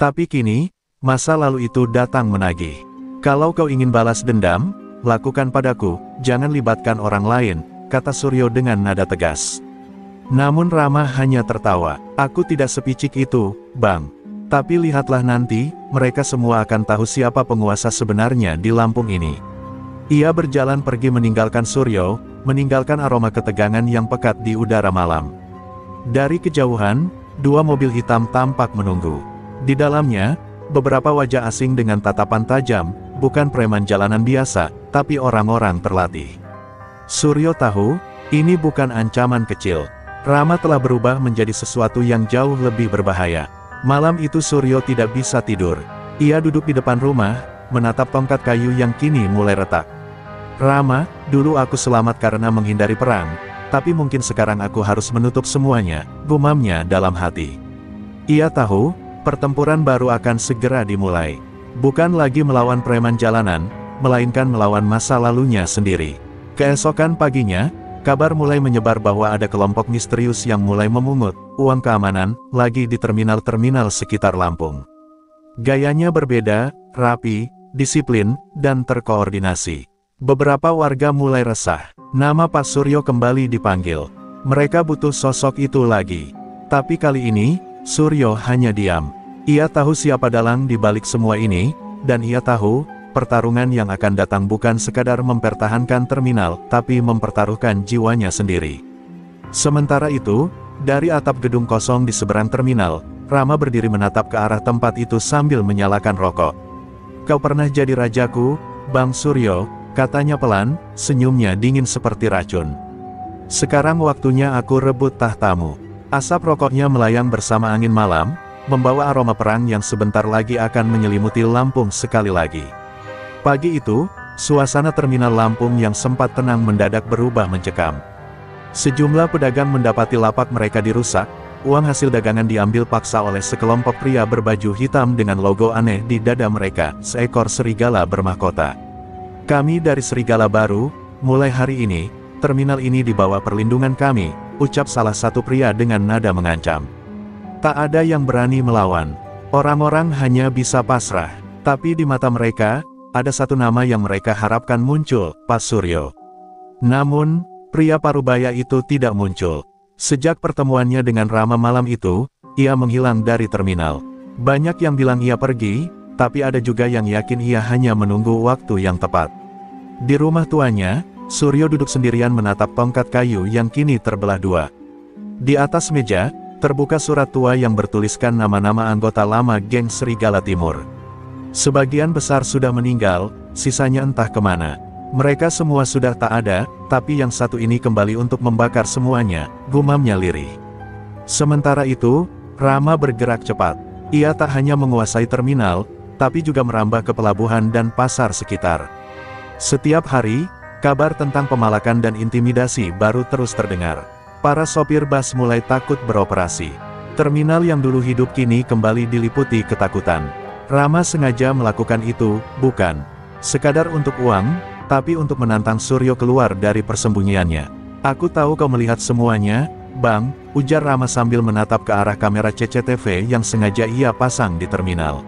Tapi kini, masa lalu itu datang menagih. "Kalau kau ingin balas dendam, lakukan padaku, jangan libatkan orang lain," kata Suryo dengan nada tegas. Namun Rama hanya tertawa. "Aku tidak sepicik itu, Bang. Tapi lihatlah nanti, mereka semua akan tahu siapa penguasa sebenarnya di Lampung ini." Ia berjalan pergi meninggalkan Suryo, meninggalkan aroma ketegangan yang pekat di udara malam. Dari kejauhan, dua mobil hitam tampak menunggu. Di dalamnya, beberapa wajah asing dengan tatapan tajam, bukan preman jalanan biasa, tapi orang-orang terlatih. Suryo tahu, ini bukan ancaman kecil. Rama telah berubah menjadi sesuatu yang jauh lebih berbahaya. Malam itu Suryo tidak bisa tidur. Ia duduk di depan rumah, menatap tongkat kayu yang kini mulai retak. "Rama, dulu aku selamat karena menghindari perang, tapi mungkin sekarang aku harus menutup semuanya," gumamnya dalam hati. Ia tahu, pertempuran baru akan segera dimulai. Bukan lagi melawan preman jalanan, melainkan melawan masa lalunya sendiri. Keesokan paginya, kabar mulai menyebar bahwa ada kelompok misterius yang mulai memungut uang keamanan lagi di terminal-terminal sekitar Lampung. Gayanya berbeda, rapi, disiplin, dan terkoordinasi. Beberapa warga mulai resah. Nama Pak Suryo kembali dipanggil. Mereka butuh sosok itu lagi. Tapi kali ini, Suryo hanya diam. Ia tahu siapa dalang di balik semua ini, dan ia tahu, pertarungan yang akan datang bukan sekadar mempertahankan terminal, tapi mempertaruhkan jiwanya sendiri. Sementara itu, dari atap gedung kosong di seberang terminal, Rama berdiri menatap ke arah tempat itu sambil menyalakan rokok. "Kau pernah jadi rajaku, Bang Suryo," katanya pelan, senyumnya dingin seperti racun. "Sekarang waktunya aku rebut tahtamu." Asap rokoknya melayang bersama angin malam, membawa aroma perang yang sebentar lagi akan menyelimuti Lampung sekali lagi. Pagi itu, suasana terminal Lampung yang sempat tenang mendadak berubah mencekam. Sejumlah pedagang mendapati lapak mereka dirusak, uang hasil dagangan diambil paksa oleh sekelompok pria berbaju hitam dengan logo aneh di dada mereka, seekor serigala bermahkota. "Kami dari Serigala Baru, mulai hari ini, terminal ini di bawah perlindungan kami," ucap salah satu pria dengan nada mengancam. Tak ada yang berani melawan. Orang-orang hanya bisa pasrah. Tapi di mata mereka, ada satu nama yang mereka harapkan muncul, Pak Suryo. Namun, pria parubaya itu tidak muncul. Sejak pertemuannya dengan Rama malam itu, ia menghilang dari terminal. Banyak yang bilang ia pergi, tapi ada juga yang yakin ia hanya menunggu waktu yang tepat. Di rumah tuanya, Suryo duduk sendirian menatap tongkat kayu yang kini terbelah dua. Di atas meja, terbuka surat tua yang bertuliskan nama-nama anggota lama geng Serigala Timur. Sebagian besar sudah meninggal, sisanya entah kemana. Mereka semua sudah tak ada, tapi yang satu ini kembali untuk membakar semuanya, gumamnya lirih. Sementara itu, Rama bergerak cepat. Ia tak hanya menguasai terminal, tapi juga merambah ke pelabuhan dan pasar sekitar. Setiap hari, kabar tentang pemalakan dan intimidasi baru terus terdengar. Para sopir bus mulai takut beroperasi. Terminal yang dulu hidup kini kembali diliputi ketakutan. Rama sengaja melakukan itu, bukan sekadar untuk uang, tapi untuk menantang Suryo keluar dari persembunyiannya. "Aku tahu kau melihat semuanya, Bang," ujar Rama sambil menatap ke arah kamera CCTV yang sengaja ia pasang di terminal.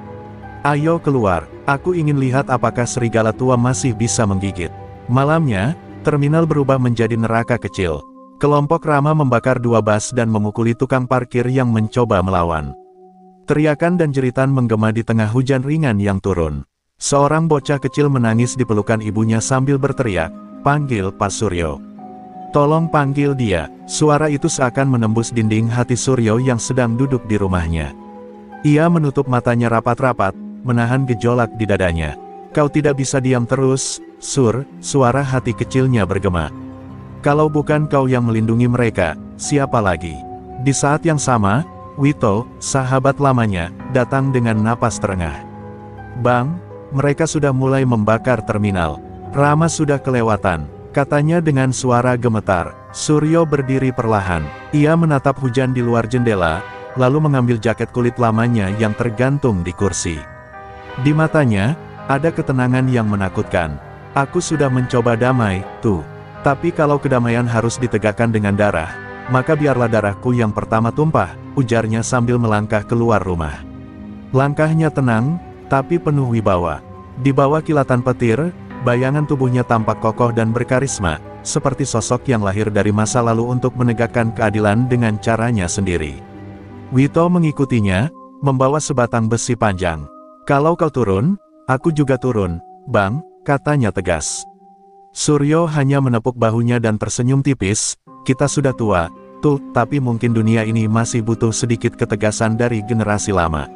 "Ayo keluar, aku ingin lihat apakah serigala tua masih bisa menggigit." Malamnya, terminal berubah menjadi neraka kecil. Kelompok Rama membakar dua bus dan memukuli tukang parkir yang mencoba melawan. Teriakan dan jeritan menggema di tengah hujan ringan yang turun. Seorang bocah kecil menangis di pelukan ibunya sambil berteriak, "Panggil Pak Suryo. Tolong panggil dia." Suara itu seakan menembus dinding hati Suryo yang sedang duduk di rumahnya. Ia menutup matanya rapat-rapat, menahan gejolak di dadanya. "Kau tidak bisa diam terus, Sur," suara hati kecilnya bergema. "Kalau bukan kau yang melindungi mereka, siapa lagi?" Di saat yang sama, Wito, sahabat lamanya, datang dengan napas terengah. "Bang, mereka sudah mulai membakar terminal. Rama sudah kelewatan," katanya dengan suara gemetar. Suryo berdiri perlahan. Ia menatap hujan di luar jendela, lalu mengambil jaket kulit lamanya yang tergantung di kursi. Di matanya, ada ketenangan yang menakutkan. "Aku sudah mencoba damai, tuh. Tapi kalau kedamaian harus ditegakkan dengan darah, maka biarlah darahku yang pertama tumpah," ujarnya sambil melangkah keluar rumah. Langkahnya tenang, tapi penuh wibawa. Di bawah kilatan petir, bayangan tubuhnya tampak kokoh dan berkarisma, seperti sosok yang lahir dari masa lalu untuk menegakkan keadilan dengan caranya sendiri. Wito mengikutinya, membawa sebatang besi panjang. "Kalau kau turun, aku juga turun, Bang," katanya tegas. Suryo hanya menepuk bahunya dan tersenyum tipis. "Kita sudah tua, tuh, tapi mungkin dunia ini masih butuh sedikit ketegasan dari generasi lama."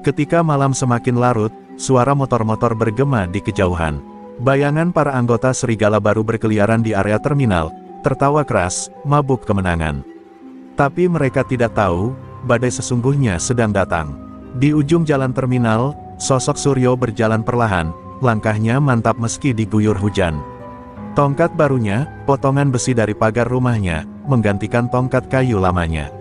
Ketika malam semakin larut, suara motor-motor bergema di kejauhan. Bayangan para anggota Serigala Baru berkeliaran di area terminal, tertawa keras, mabuk kemenangan. Tapi mereka tidak tahu, badai sesungguhnya sedang datang. Di ujung jalan terminal, sosok Suryo berjalan perlahan, langkahnya mantap meski diguyur hujan. Tongkat barunya, potongan besi dari pagar rumahnya, menggantikan tongkat kayu lamanya.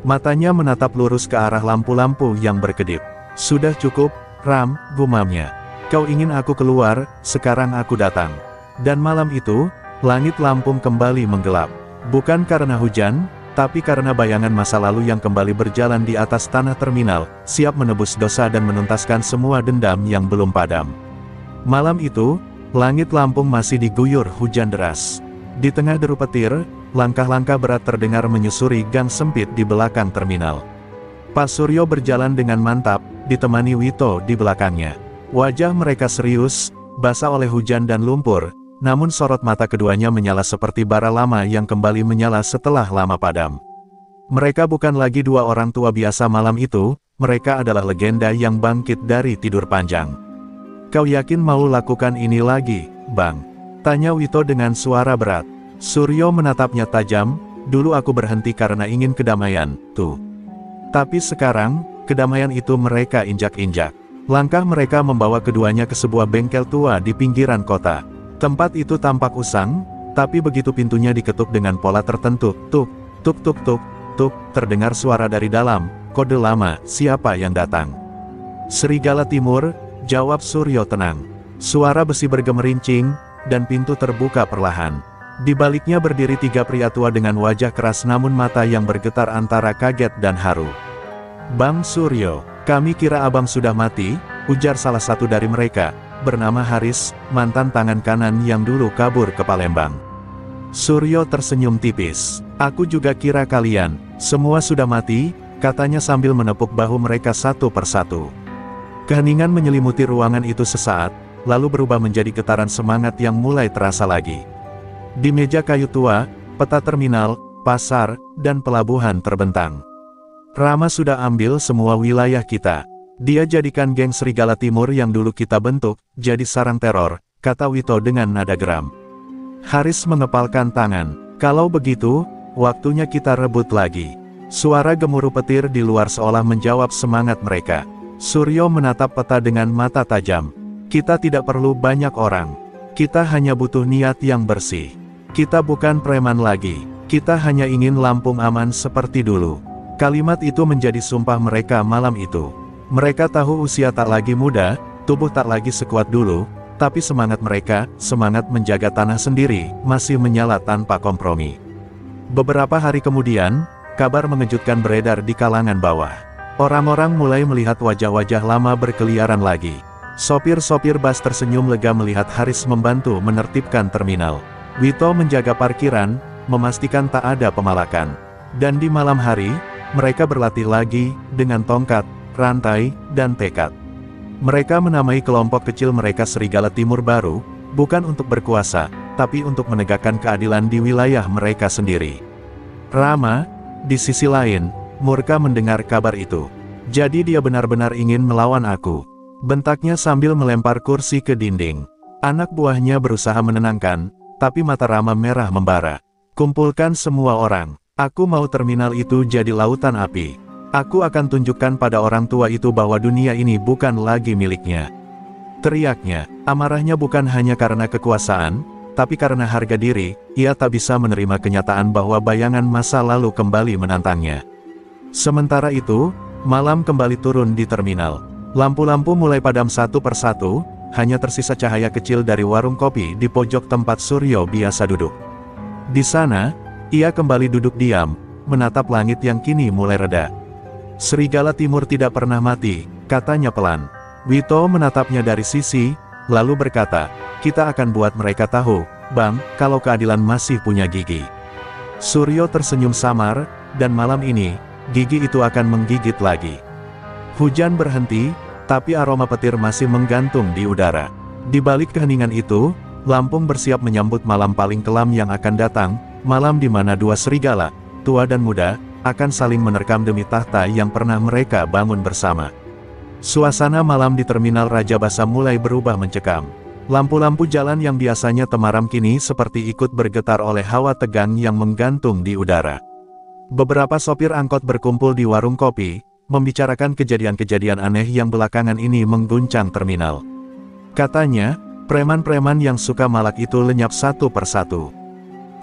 Matanya menatap lurus ke arah lampu-lampu yang berkedip. "Sudah cukup, Ram," gumamnya. "Kau ingin aku keluar, sekarang aku datang." Dan malam itu, langit Lampung kembali menggelap. Bukan karena hujan, tapi karena bayangan masa lalu yang kembali berjalan di atas tanah terminal, siap menebus dosa dan menuntaskan semua dendam yang belum padam. Malam itu, Langit Lampung masih diguyur hujan deras. Di tengah deru petir, langkah-langkah berat terdengar menyusuri gang sempit di belakang terminal. Pak Suryo berjalan dengan mantap, ditemani Wito di belakangnya. Wajah mereka serius, basah oleh hujan dan lumpur, namun sorot mata keduanya menyala seperti bara lama yang kembali menyala setelah lama padam. Mereka bukan lagi dua orang tua biasa malam itu, mereka adalah legenda yang bangkit dari tidur panjang. "Kau yakin mau lakukan ini lagi, Bang?" tanya Wito dengan suara berat. Suryo menatapnya tajam, "Dulu aku berhenti karena ingin kedamaian, tuh. Tapi sekarang, kedamaian itu mereka injak-injak." Langkah mereka membawa keduanya ke sebuah bengkel tua di pinggiran kota. Tempat itu tampak usang, tapi begitu pintunya diketuk dengan pola tertentu, tuk, tuk tuk tuk, tuk, terdengar suara dari dalam, kode lama, "Siapa yang datang?" "Serigala Timur," jawab Suryo tenang. Suara besi bergemerincing, dan pintu terbuka perlahan. Di baliknya berdiri tiga pria tua dengan wajah keras namun mata yang bergetar antara kaget dan haru. "Bang Suryo, kami kira abang sudah mati," ujar salah satu dari mereka, bernama Haris, mantan tangan kanan yang dulu kabur ke Palembang. Suryo tersenyum tipis. "Aku juga kira kalian semua sudah mati," katanya sambil menepuk bahu mereka satu persatu. Keheningan menyelimuti ruangan itu sesaat, lalu berubah menjadi getaran semangat yang mulai terasa lagi. Di meja kayu tua, peta terminal, pasar, dan pelabuhan terbentang. "Rama sudah ambil semua wilayah kita. Dia jadikan geng Serigala Timur yang dulu kita bentuk, jadi sarang teror," kata Wito dengan nada geram. Haris mengepalkan tangan. "Kalau begitu, waktunya kita rebut lagi." Suara gemuruh petir di luar seolah menjawab semangat mereka. Suryo menatap peta dengan mata tajam. "Kita tidak perlu banyak orang. Kita hanya butuh niat yang bersih. Kita bukan preman lagi. Kita hanya ingin Lampung aman seperti dulu." Kalimat itu menjadi sumpah mereka malam itu. Mereka tahu usia tak lagi muda, tubuh tak lagi sekuat dulu, tapi semangat mereka, semangat menjaga tanah sendiri, masih menyala tanpa kompromi. Beberapa hari kemudian, kabar mengejutkan beredar di kalangan bawah. Orang-orang mulai melihat wajah-wajah lama berkeliaran lagi. Sopir-sopir bus tersenyum lega melihat Haris membantu menertibkan terminal. Wito menjaga parkiran, memastikan tak ada pemalakan. Dan di malam hari, mereka berlatih lagi, dengan tongkat, rantai, dan tekad. Mereka menamai kelompok kecil mereka Serigala Timur baru, bukan untuk berkuasa, tapi untuk menegakkan keadilan di wilayah mereka sendiri. Rama, di sisi lain, murka mendengar kabar itu. "Jadi dia benar-benar ingin melawan aku," bentaknya sambil melempar kursi ke dinding. Anak buahnya berusaha menenangkan, tapi mata Rama merah membara. "Kumpulkan semua orang. Aku mau terminal itu jadi lautan api. Aku akan tunjukkan pada orang tua itu bahwa dunia ini bukan lagi miliknya." Teriaknya, amarahnya bukan hanya karena kekuasaan, tapi karena harga diri. Ia tak bisa menerima kenyataan bahwa bayangan masa lalu kembali menantangnya. Sementara itu, malam kembali turun di terminal. Lampu-lampu mulai padam satu persatu, hanya tersisa cahaya kecil dari warung kopi di pojok tempat Suryo biasa duduk. Di sana, ia kembali duduk diam, menatap langit yang kini mulai reda. "Serigala Timur tidak pernah mati," katanya pelan. Wito menatapnya dari sisi, lalu berkata, "Kita akan buat mereka tahu, Bang, kalau keadilan masih punya gigi." Suryo tersenyum samar, dan malam ini, gigi itu akan menggigit lagi. Hujan berhenti, tapi aroma petir masih menggantung di udara. Di balik keheningan itu, Lampung bersiap menyambut malam paling kelam yang akan datang, malam di mana dua serigala, tua dan muda, akan saling menerkam demi tahta yang pernah mereka bangun bersama. Suasana malam di terminal Raja Basa mulai berubah mencekam. Lampu-lampu jalan yang biasanya temaram kini seperti ikut bergetar oleh hawa tegang yang menggantung di udara. Beberapa sopir angkot berkumpul di warung kopi, membicarakan kejadian-kejadian aneh yang belakangan ini mengguncang terminal. Katanya, preman-preman yang suka malak itu lenyap satu persatu.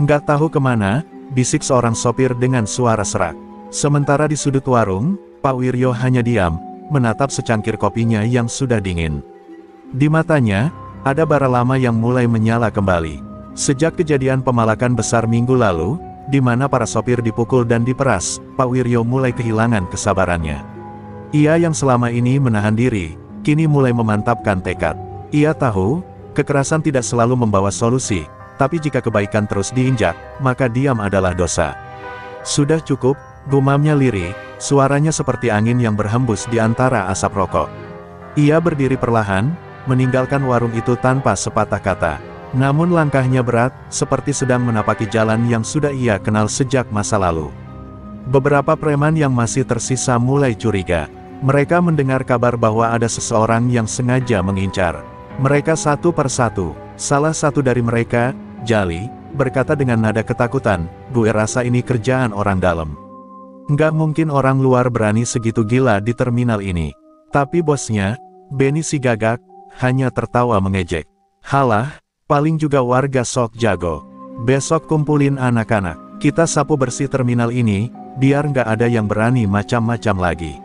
"Nggak tahu kemana," bisik seorang sopir dengan suara serak. Sementara di sudut warung, Pak Wiryo hanya diam, menatap secangkir kopinya yang sudah dingin. Di matanya, ada bara lama yang mulai menyala kembali. Sejak kejadian pemalakan besar minggu lalu, di mana para sopir dipukul dan diperas, Pak Wiryo mulai kehilangan kesabarannya. Ia yang selama ini menahan diri, kini mulai memantapkan tekad. Ia tahu, Kekerasan tidak selalu membawa solusi, tapi jika kebaikan terus diinjak, maka diam adalah dosa. Sudah cukup, gumamnya lirih, suaranya seperti angin yang berhembus di antara asap rokok. Ia berdiri perlahan, meninggalkan warung itu tanpa sepatah kata. Namun langkahnya berat, seperti sedang menapaki jalan yang sudah ia kenal sejak masa lalu. Beberapa preman yang masih tersisa mulai curiga. Mereka mendengar kabar bahwa ada seseorang yang sengaja mengincar mereka satu persatu. Salah satu dari mereka, Jali, berkata dengan nada ketakutan, "Gue rasa ini kerjaan orang dalam. Nggak mungkin orang luar berani segitu gila di terminal ini." Tapi bosnya, Benny si gagak, hanya tertawa mengejek. "Halah, paling juga warga sok jago. Besok kumpulin anak-anak, kita sapu bersih terminal ini, biar nggak ada yang berani macam-macam lagi."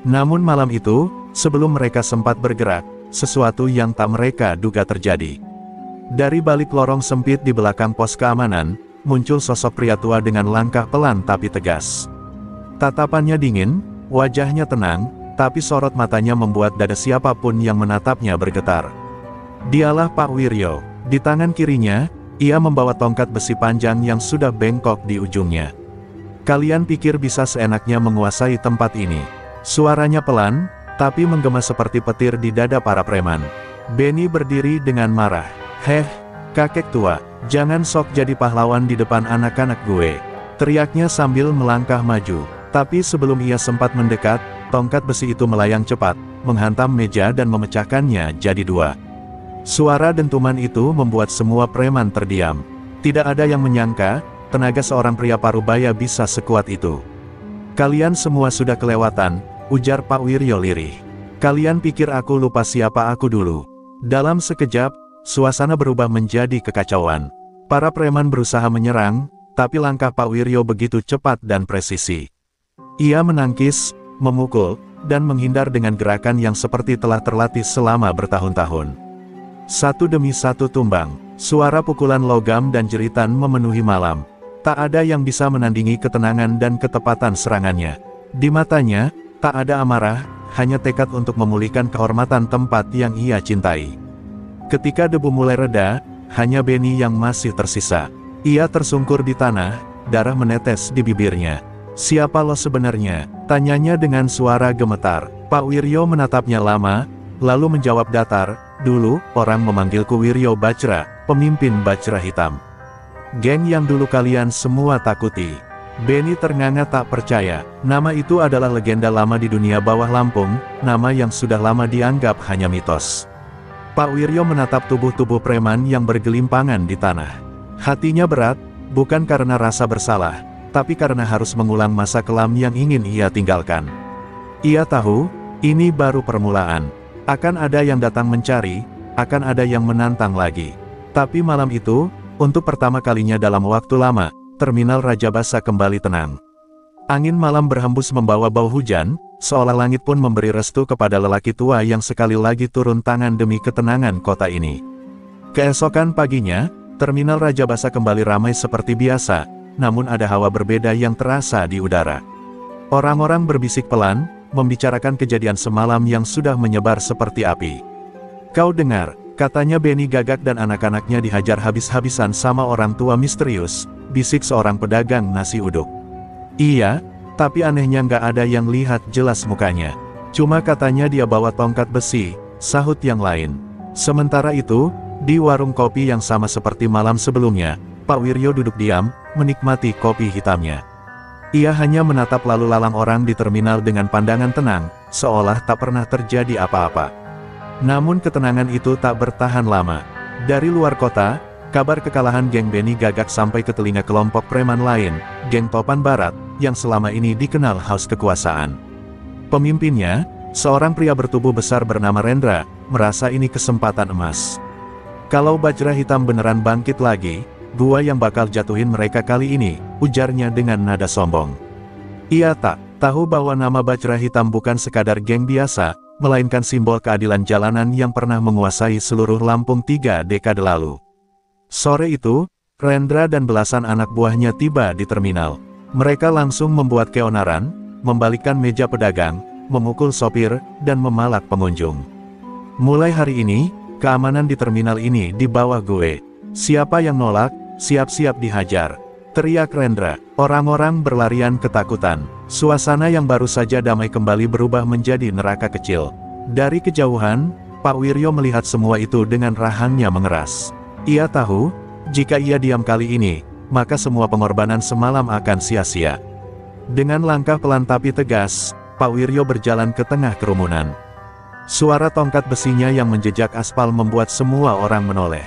Namun malam itu, sebelum mereka sempat bergerak, sesuatu yang tak mereka duga terjadi. Dari balik lorong sempit di belakang pos keamanan, muncul sosok pria tua dengan langkah pelan tapi tegas. Tatapannya dingin, wajahnya tenang, tapi sorot matanya membuat dada siapapun yang menatapnya bergetar. Dialah Pak Wiryo. Di tangan kirinya, ia membawa tongkat besi panjang yang sudah bengkok di ujungnya. "Kalian pikir bisa seenaknya menguasai tempat ini?" Suaranya pelan, tapi menggema seperti petir di dada para preman. Benny berdiri dengan marah. "Heh, kakek tua, jangan sok jadi pahlawan di depan anak-anak gue," teriaknya sambil melangkah maju. Tapi sebelum ia sempat mendekat, tongkat besi itu melayang cepat, menghantam meja dan memecahkannya jadi dua. Suara dentuman itu membuat semua preman terdiam. Tidak ada yang menyangka, tenaga seorang pria parubaya bisa sekuat itu. "Kalian semua sudah kelewatan," ujar Pak Wiryo lirih. "Kalian pikir aku lupa siapa aku dulu?" Dalam sekejap, suasana berubah menjadi kekacauan. Para preman berusaha menyerang, tapi langkah Pak Wiryo begitu cepat dan presisi. Ia menangkis, memukul, dan menghindar dengan gerakan yang seperti telah terlatih selama bertahun-tahun. Satu demi satu tumbang, suara pukulan logam dan jeritan memenuhi malam. Tak ada yang bisa menandingi ketenangan dan ketepatan serangannya. Di matanya, tak ada amarah, hanya tekad untuk memulihkan kehormatan tempat yang ia cintai. Ketika debu mulai reda, hanya Benny yang masih tersisa. Ia tersungkur di tanah, darah menetes di bibirnya. "Siapa lo sebenarnya?" tanyanya dengan suara gemetar. Pak Wiryo menatapnya lama, lalu menjawab datar, "Dulu, orang memanggilku Wiryo Bajra, pemimpin Bajra Hitam. Geng yang dulu kalian semua takuti." Benny ternganga tak percaya. Nama itu adalah legenda lama di dunia bawah Lampung, nama yang sudah lama dianggap hanya mitos. Pak Wiryo menatap tubuh-tubuh preman yang bergelimpangan di tanah. Hatinya berat, bukan karena rasa bersalah, tapi karena harus mengulang masa kelam yang ingin ia tinggalkan. Ia tahu, ini baru permulaan. Akan ada yang datang mencari, akan ada yang menantang lagi. Tapi malam itu, untuk pertama kalinya dalam waktu lama, terminal Rajabasa kembali tenang. Angin malam berhembus membawa bau hujan, seolah langit pun memberi restu kepada lelaki tua yang sekali lagi turun tangan demi ketenangan kota ini. Keesokan paginya, terminal Rajabasa kembali ramai seperti biasa, namun ada hawa berbeda yang terasa di udara. Orang-orang berbisik pelan, membicarakan kejadian semalam yang sudah menyebar seperti api. "Kau dengar," katanya Benny gagak dan anak-anaknya dihajar habis-habisan sama orang tua misterius, bisik seorang pedagang nasi uduk. "Iya, tapi anehnya nggak ada yang lihat jelas mukanya. Cuma katanya dia bawa tongkat besi," sahut yang lain. Sementara itu, di warung kopi yang sama seperti malam sebelumnya, Pak Wiryo duduk diam, menikmati kopi hitamnya. Ia hanya menatap lalu lalang orang di terminal dengan pandangan tenang, seolah tak pernah terjadi apa-apa. Namun ketenangan itu tak bertahan lama. Dari luar kota, kabar kekalahan geng Benny gagak sampai ke telinga kelompok preman lain, geng Topan Barat, yang selama ini dikenal haus kekuasaan. Pemimpinnya, seorang pria bertubuh besar bernama Rendra, merasa ini kesempatan emas. "Kalau Bajra Hitam beneran bangkit lagi, gua yang bakal jatuhin mereka kali ini," ujarnya dengan nada sombong. Ia tak tahu bahwa nama Bajra Hitam bukan sekadar geng biasa, melainkan simbol keadilan jalanan yang pernah menguasai seluruh Lampung 3 dekade lalu. Sore itu, Rendra dan belasan anak buahnya tiba di terminal. Mereka langsung membuat keonaran, membalikkan meja pedagang, memukul sopir, dan memalak pengunjung. Mulai hari ini, keamanan di terminal ini di bawah gue. Siapa yang nolak, siap-siap dihajar. Teriak Rendra. Orang-orang berlarian ketakutan. Suasana yang baru saja damai kembali berubah menjadi neraka kecil. Dari kejauhan, Pak Wiryo melihat semua itu dengan rahangnya mengeras. Ia tahu, jika ia diam kali ini, maka semua pengorbanan semalam akan sia-sia. Dengan langkah pelan tapi tegas, Pak Wiryo berjalan ke tengah kerumunan. Suara tongkat besinya yang menjejak aspal membuat semua orang menoleh.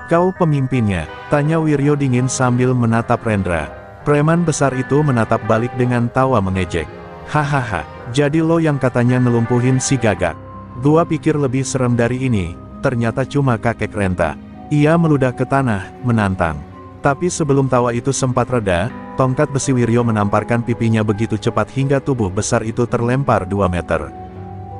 "Kau pemimpinnya?" tanya Wiryo dingin sambil menatap Rendra. Preman besar itu menatap balik dengan tawa mengejek. "Hahaha, jadi lo yang katanya ngelumpuhin si Gagak. Gua pikir lebih serem dari ini, ternyata cuma kakek renta." Ia meludah ke tanah, menantang. Tapi sebelum tawa itu sempat reda, tongkat besi Wiryo menamparkan pipinya begitu cepat hingga tubuh besar itu terlempar 2 meter.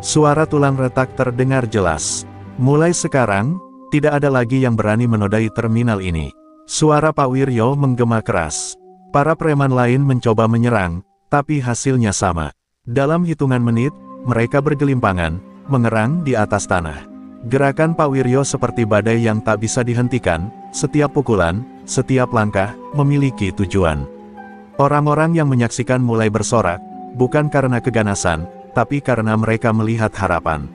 Suara tulang retak terdengar jelas. Mulai sekarang, tidak ada lagi yang berani menodai terminal ini. Suara Pak Wiryo menggema keras. Para preman lain mencoba menyerang, tapi hasilnya sama. Dalam hitungan menit, mereka bergelimpangan, mengerang di atas tanah. Gerakan Pak Wiryo seperti badai yang tak bisa dihentikan, setiap pukulan, setiap langkah, memiliki tujuan. Orang-orang yang menyaksikan mulai bersorak, bukan karena keganasan, tapi karena mereka melihat harapan.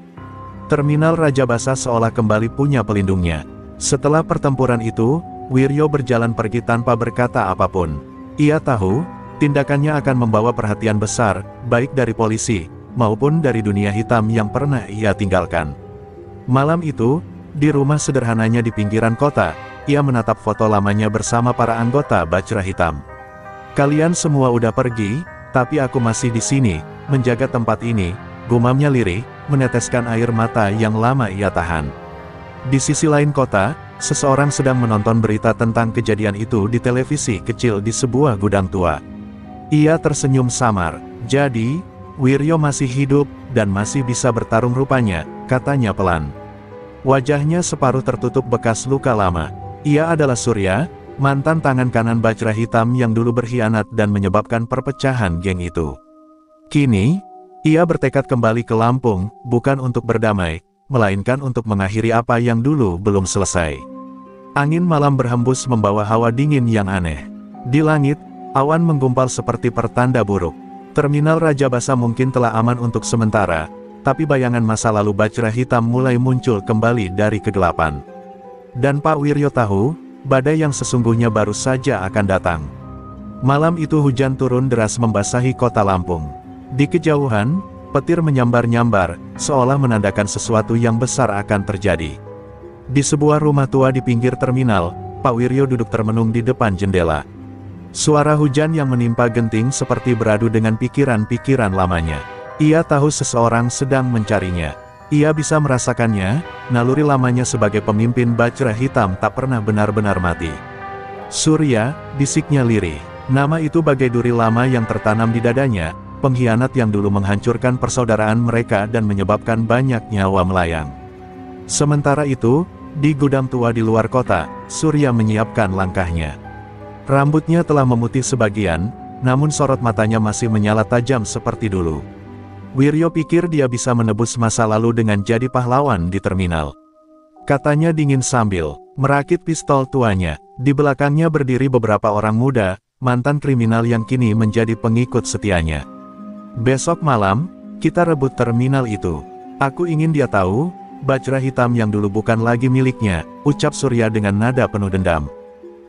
Terminal Raja Basa seolah kembali punya pelindungnya. Setelah pertempuran itu, Wiryo berjalan pergi tanpa berkata apapun. Ia tahu, tindakannya akan membawa perhatian besar, baik dari polisi, maupun dari dunia hitam yang pernah ia tinggalkan. Malam itu, di rumah sederhananya di pinggiran kota, ia menatap foto lamanya bersama para anggota Bajra Hitam. "Kalian semua udah pergi, tapi aku masih di sini, menjaga tempat ini," gumamnya lirih, meneteskan air mata yang lama ia tahan. Di sisi lain kota, seseorang sedang menonton berita tentang kejadian itu di televisi kecil di sebuah gudang tua. Ia tersenyum samar. "Jadi, Wiryo masih hidup, dan masih bisa bertarung rupanya," katanya pelan. Wajahnya separuh tertutup bekas luka lama. Ia adalah Surya, mantan tangan kanan Bajra Hitam yang dulu berkhianat dan menyebabkan perpecahan geng itu. Kini, ia bertekad kembali ke Lampung, bukan untuk berdamai, melainkan untuk mengakhiri apa yang dulu belum selesai. Angin malam berhembus membawa hawa dingin yang aneh. Di langit, awan menggumpal seperti pertanda buruk. Terminal Raja Basa mungkin telah aman untuk sementara, tapi bayangan masa lalu Bajra Hitam mulai muncul kembali dari kegelapan. Dan Pak Wiryo tahu, badai yang sesungguhnya baru saja akan datang. Malam itu hujan turun deras membasahi kota Lampung. Di kejauhan, petir menyambar-nyambar, seolah menandakan sesuatu yang besar akan terjadi. Di sebuah rumah tua di pinggir terminal, Pak Wiryo duduk termenung di depan jendela. Suara hujan yang menimpa genting seperti beradu dengan pikiran-pikiran lamanya. Ia tahu seseorang sedang mencarinya. Ia bisa merasakannya, naluri lamanya sebagai pemimpin Bajra Hitam tak pernah benar-benar mati. "Surya," bisiknya lirih. Nama itu bagai duri lama yang tertanam di dadanya, pengkhianat yang dulu menghancurkan persaudaraan mereka dan menyebabkan banyak nyawa melayang. Sementara itu, di gudang tua di luar kota, Surya menyiapkan langkahnya. Rambutnya telah memutih sebagian, namun sorot matanya masih menyala tajam seperti dulu. Wiryo pikir dia bisa menebus masa lalu dengan jadi pahlawan di terminal. Katanya dingin sambil merakit pistol tuanya. Di belakangnya berdiri beberapa orang muda, mantan kriminal yang kini menjadi pengikut setianya. "Besok malam, kita rebut terminal itu. Aku ingin dia tahu, Bajra Hitam yang dulu bukan lagi miliknya," ucap Surya dengan nada penuh dendam.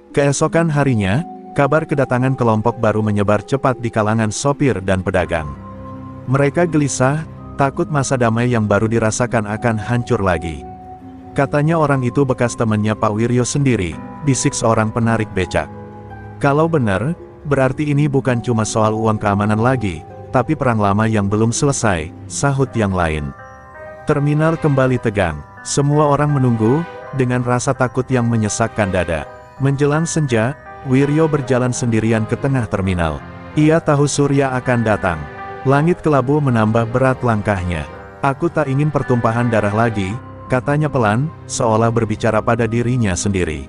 Keesokan harinya, kabar kedatangan kelompok baru menyebar cepat di kalangan sopir dan pedagang. Mereka gelisah, takut masa damai yang baru dirasakan akan hancur lagi. Katanya orang itu bekas temannya Pak Wiryo sendiri, bisik seorang penarik becak. "Kalau benar, berarti ini bukan cuma soal uang keamanan lagi, tapi perang lama yang belum selesai," sahut yang lain. Terminal kembali tegang. Semua orang menunggu, dengan rasa takut yang menyesakkan dada. Menjelang senja, Wiryo berjalan sendirian ke tengah terminal. Ia tahu Surya akan datang. Langit kelabu menambah berat langkahnya. "Aku tak ingin pertumpahan darah lagi," katanya pelan, seolah berbicara pada dirinya sendiri.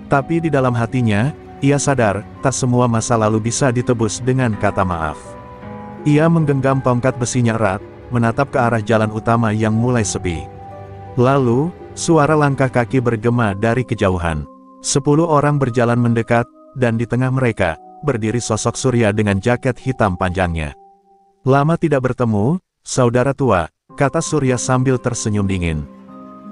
Tapi di dalam hatinya, ia sadar, tak semua masa lalu bisa ditebus dengan kata maaf. Ia menggenggam tongkat besinya erat, menatap ke arah jalan utama yang mulai sepi. Lalu, Suara langkah kaki bergema dari kejauhan. 10 orang berjalan mendekat, dan di tengah mereka, berdiri sosok Surya dengan jaket hitam panjangnya. Lama tidak bertemu, saudara tua, kata Surya sambil tersenyum dingin.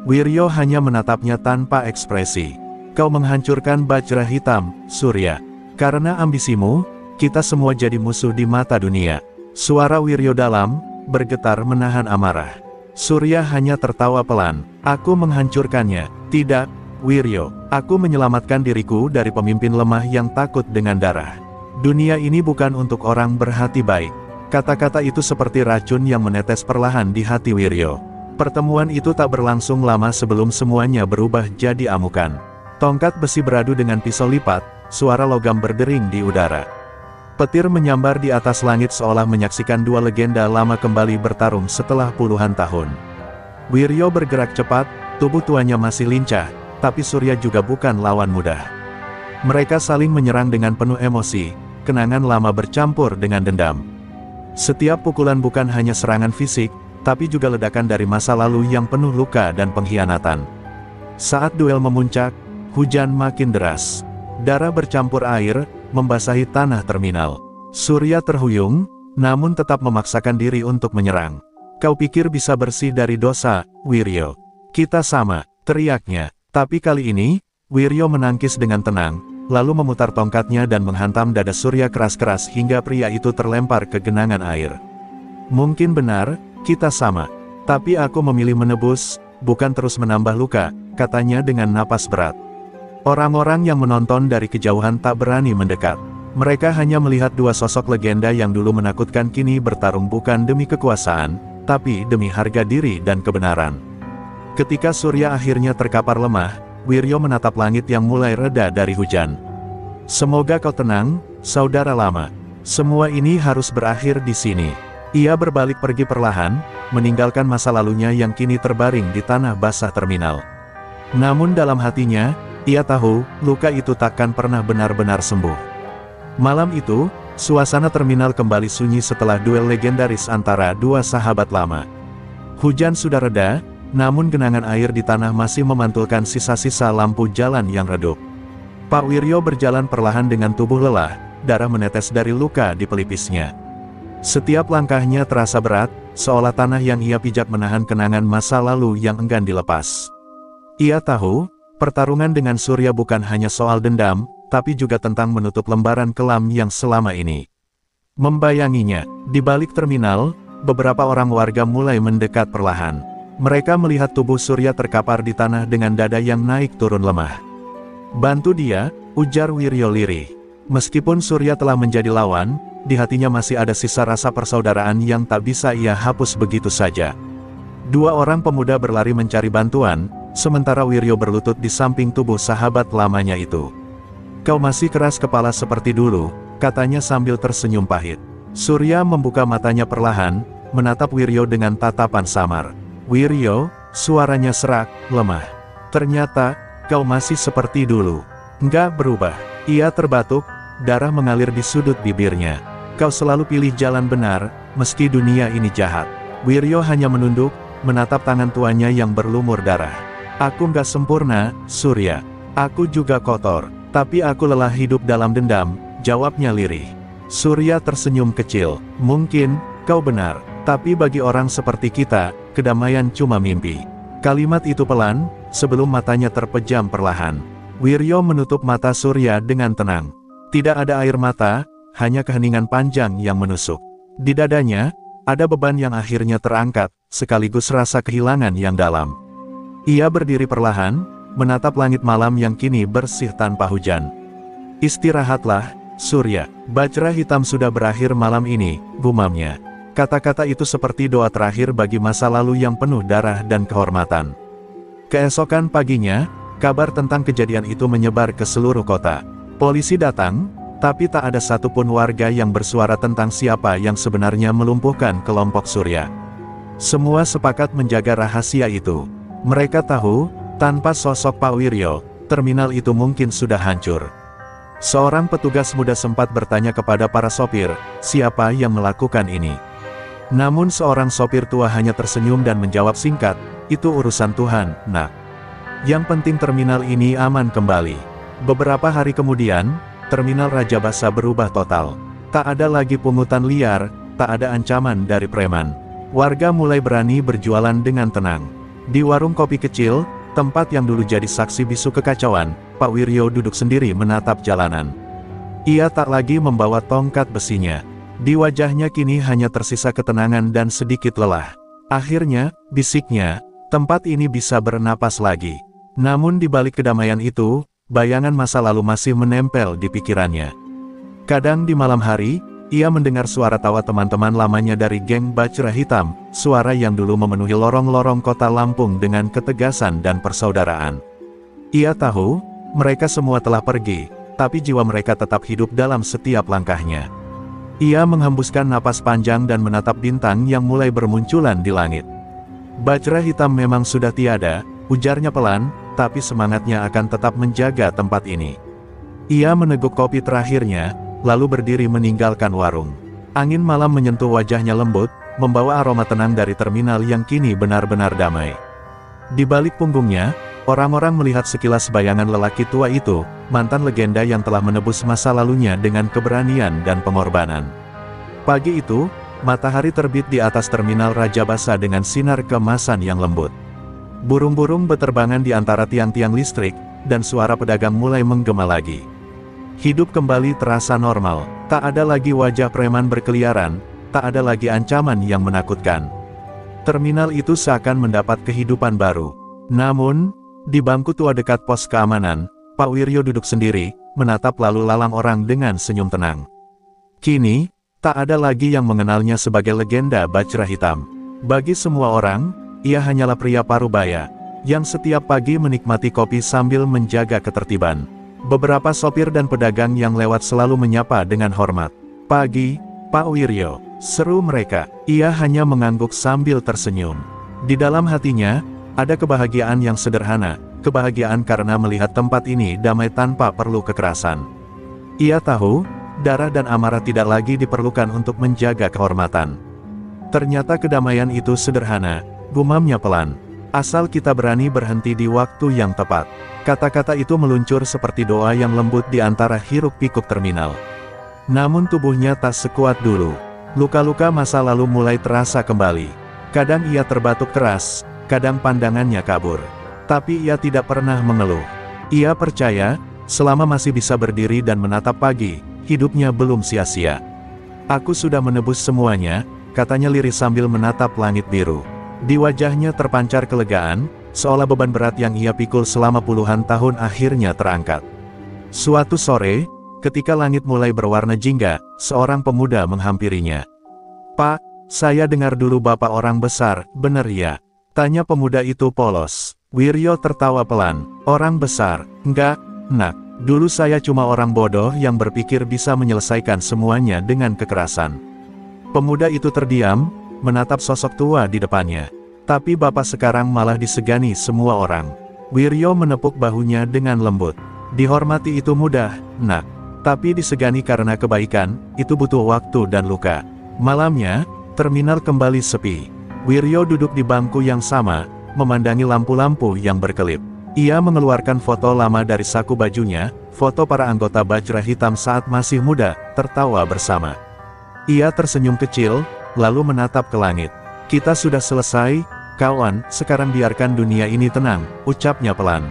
Wiryo hanya menatapnya tanpa ekspresi. Kau menghancurkan Bajra Hitam, Surya. Karena ambisimu, kita semua jadi musuh di mata dunia. Suara Wiryo dalam, bergetar menahan amarah. Surya hanya tertawa pelan. Aku menghancurkannya. Tidak, Wiryo. Aku menyelamatkan diriku dari pemimpin lemah yang takut dengan darah. Dunia ini bukan untuk orang berhati baik. Kata-kata itu seperti racun yang menetes perlahan di hati Wiryo. Pertemuan itu tak berlangsung lama sebelum semuanya berubah jadi amukan. Tongkat besi beradu dengan pisau lipat, suara logam berdering di udara. Petir menyambar di atas langit seolah menyaksikan dua legenda lama kembali bertarung setelah puluhan tahun. Wiryo bergerak cepat, tubuh tuanya masih lincah, tapi Surya juga bukan lawan mudah. Mereka saling menyerang dengan penuh emosi, kenangan lama bercampur dengan dendam. Setiap pukulan bukan hanya serangan fisik, tapi juga ledakan dari masa lalu yang penuh luka dan pengkhianatan. Saat duel memuncak, hujan makin deras. Darah bercampur air, membasahi tanah terminal. Surya terhuyung, namun tetap memaksakan diri untuk menyerang. Kau pikir bisa bersih dari dosa, Wiryo? Kita sama, teriaknya. Tapi kali ini, Wiryo menangkis dengan tenang, lalu memutar tongkatnya dan menghantam dada Surya keras-keras hingga pria itu terlempar ke genangan air. Mungkin benar, kita sama. Tapi aku memilih menebus, bukan terus menambah luka, katanya dengan napas berat. Orang-orang yang menonton dari kejauhan tak berani mendekat. Mereka hanya melihat dua sosok legenda yang dulu menakutkan kini bertarung bukan demi kekuasaan, tapi demi harga diri dan kebenaran. Ketika Surya akhirnya terkapar lemah, Wiryo menatap langit yang mulai reda dari hujan. Semoga kau tenang, saudara lama. Semua ini harus berakhir di sini. Ia berbalik pergi perlahan, meninggalkan masa lalunya yang kini terbaring di tanah basah terminal. Namun dalam hatinya, ia tahu, luka itu takkan pernah benar-benar sembuh. Malam itu, suasana terminal kembali sunyi setelah duel legendaris antara dua sahabat lama. Hujan sudah reda, namun genangan air di tanah masih memantulkan sisa-sisa lampu jalan yang redup. Pak Wiryo berjalan perlahan dengan tubuh lelah, darah menetes dari luka di pelipisnya. Setiap langkahnya terasa berat, seolah tanah yang ia pijak menahan kenangan masa lalu yang enggan dilepas. Ia tahu, pertarungan dengan Surya bukan hanya soal dendam, tapi juga tentang menutup lembaran kelam yang selama ini membayanginya. Di balik terminal, beberapa orang warga mulai mendekat perlahan. Mereka melihat tubuh Surya terkapar di tanah dengan dada yang naik turun lemah. Bantu dia, ujar Wiryo lirih. Meskipun Surya telah menjadi lawan, di hatinya masih ada sisa rasa persaudaraan yang tak bisa ia hapus begitu saja. Dua orang pemuda berlari mencari bantuan, sementara Wiryo berlutut di samping tubuh sahabat lamanya itu. Kau masih keras kepala seperti dulu, katanya sambil tersenyum pahit. Surya membuka matanya perlahan, menatap Wiryo dengan tatapan samar. Wiryo, suaranya serak, lemah. Ternyata, kau masih seperti dulu. Enggak berubah. Ia terbatuk, darah mengalir di sudut bibirnya. Kau selalu pilih jalan benar, meski dunia ini jahat. Wiryo hanya menunduk, menatap tangan tuanya yang berlumur darah. Aku nggak sempurna, Surya. Aku juga kotor, tapi aku lelah hidup dalam dendam, jawabnya lirih. Surya tersenyum kecil. Mungkin, kau benar, tapi bagi orang seperti kita, kedamaian cuma mimpi. Kalimat itu pelan, sebelum matanya terpejam perlahan. Wiryo menutup mata Surya dengan tenang. Tidak ada air mata, hanya keheningan panjang yang menusuk. Di dadanya, ada beban yang akhirnya terangkat, sekaligus rasa kehilangan yang dalam. Ia berdiri perlahan, menatap langit malam yang kini bersih tanpa hujan. Istirahatlah, Surya. Bajra Hitam sudah berakhir malam ini, gumamnya. Kata-kata itu seperti doa terakhir bagi masa lalu yang penuh darah dan kehormatan. Keesokan paginya, kabar tentang kejadian itu menyebar ke seluruh kota. Polisi datang, tapi tak ada satupun warga yang bersuara tentang siapa yang sebenarnya melumpuhkan kelompok Surya. Semua sepakat menjaga rahasia itu. Mereka tahu, tanpa sosok Pak Wiryo, terminal itu mungkin sudah hancur. Seorang petugas muda sempat bertanya kepada para sopir, siapa yang melakukan ini. Namun seorang sopir tua hanya tersenyum dan menjawab singkat, itu urusan Tuhan, nak. Yang penting terminal ini aman kembali. Beberapa hari kemudian, terminal Rajabasa berubah total. Tak ada lagi pungutan liar, tak ada ancaman dari preman. Warga mulai berani berjualan dengan tenang. Di warung kopi kecil, tempat yang dulu jadi saksi bisu kekacauan, Pak Wiryo duduk sendiri menatap jalanan. Ia tak lagi membawa tongkat besinya. Di wajahnya kini hanya tersisa ketenangan dan sedikit lelah. Akhirnya, bisiknya, tempat ini bisa bernapas lagi. Namun di balik kedamaian itu, bayangan masa lalu masih menempel di pikirannya. Kadang di malam hari, ia mendengar suara tawa teman-teman lamanya dari geng Bajra Hitam, suara yang dulu memenuhi lorong-lorong kota Lampung dengan ketegasan dan persaudaraan. Ia tahu, mereka semua telah pergi, tapi jiwa mereka tetap hidup dalam setiap langkahnya. Ia menghembuskan napas panjang dan menatap bintang yang mulai bermunculan di langit. Bajra Hitam memang sudah tiada, ujarnya pelan, tapi semangatnya akan tetap menjaga tempat ini. Ia meneguk kopi terakhirnya, lalu berdiri meninggalkan warung. Angin malam menyentuh wajahnya lembut, membawa aroma tenang dari terminal yang kini benar-benar damai. Di balik punggungnya, orang-orang melihat sekilas bayangan lelaki tua itu, mantan legenda yang telah menebus masa lalunya dengan keberanian dan pengorbanan. Pagi itu, matahari terbit di atas terminal Rajabasa dengan sinar keemasan yang lembut. Burung-burung beterbangan di antara tiang-tiang listrik, dan suara pedagang mulai menggema lagi. Hidup kembali terasa normal, tak ada lagi wajah preman berkeliaran, tak ada lagi ancaman yang menakutkan. Terminal itu seakan mendapat kehidupan baru. Namun, di bangku tua dekat pos keamanan, Pak Wiryo duduk sendiri, menatap lalu lalang orang dengan senyum tenang. Kini, tak ada lagi yang mengenalnya sebagai legenda Bajra Hitam. Bagi semua orang, ia hanyalah pria parubaya, yang setiap pagi menikmati kopi sambil menjaga ketertiban. Beberapa sopir dan pedagang yang lewat selalu menyapa dengan hormat. "Pagi, Pak Wiryo," seru mereka. Ia hanya mengangguk sambil tersenyum. Di dalam hatinya, ada kebahagiaan yang sederhana, kebahagiaan karena melihat tempat ini damai tanpa perlu kekerasan. Ia tahu, darah dan amarah tidak lagi diperlukan untuk menjaga kehormatan. Ternyata kedamaian itu sederhana, gumamnya pelan. Asal kita berani berhenti di waktu yang tepat. Kata-kata itu meluncur seperti doa yang lembut di antara hiruk-pikuk terminal. Namun tubuhnya tak sekuat dulu. Luka-luka masa lalu mulai terasa kembali. Kadang ia terbatuk keras, kadang pandangannya kabur. Tapi ia tidak pernah mengeluh. Ia percaya, selama masih bisa berdiri dan menatap pagi, hidupnya belum sia-sia. "Aku sudah menebus semuanya," katanya lirih sambil menatap langit biru. Di wajahnya terpancar kelegaan, seolah beban berat yang ia pikul selama puluhan tahun akhirnya terangkat. Suatu sore, ketika langit mulai berwarna jingga, seorang pemuda menghampirinya. "Pak, saya dengar dulu Bapak orang besar, benar ya?" tanya pemuda itu polos. Wiryo tertawa pelan. "Orang besar? Enggak, Nak. Dulu saya cuma orang bodoh yang berpikir bisa menyelesaikan semuanya dengan kekerasan." Pemuda itu terdiam, menatap sosok tua di depannya. "Tapi Bapak sekarang malah disegani semua orang." Wiryo menepuk bahunya dengan lembut. "Dihormati itu mudah, Nak. Tapi disegani karena kebaikan, itu butuh waktu dan luka." Malamnya, terminal kembali sepi. Wiryo duduk di bangku yang sama, memandangi lampu-lampu yang berkelip. Ia mengeluarkan foto lama dari saku bajunya, foto para anggota Bajra Hitam saat masih muda, tertawa bersama. Ia tersenyum kecil, lalu menatap ke langit. "Kita sudah selesai, kawan, sekarang biarkan dunia ini tenang," ucapnya pelan.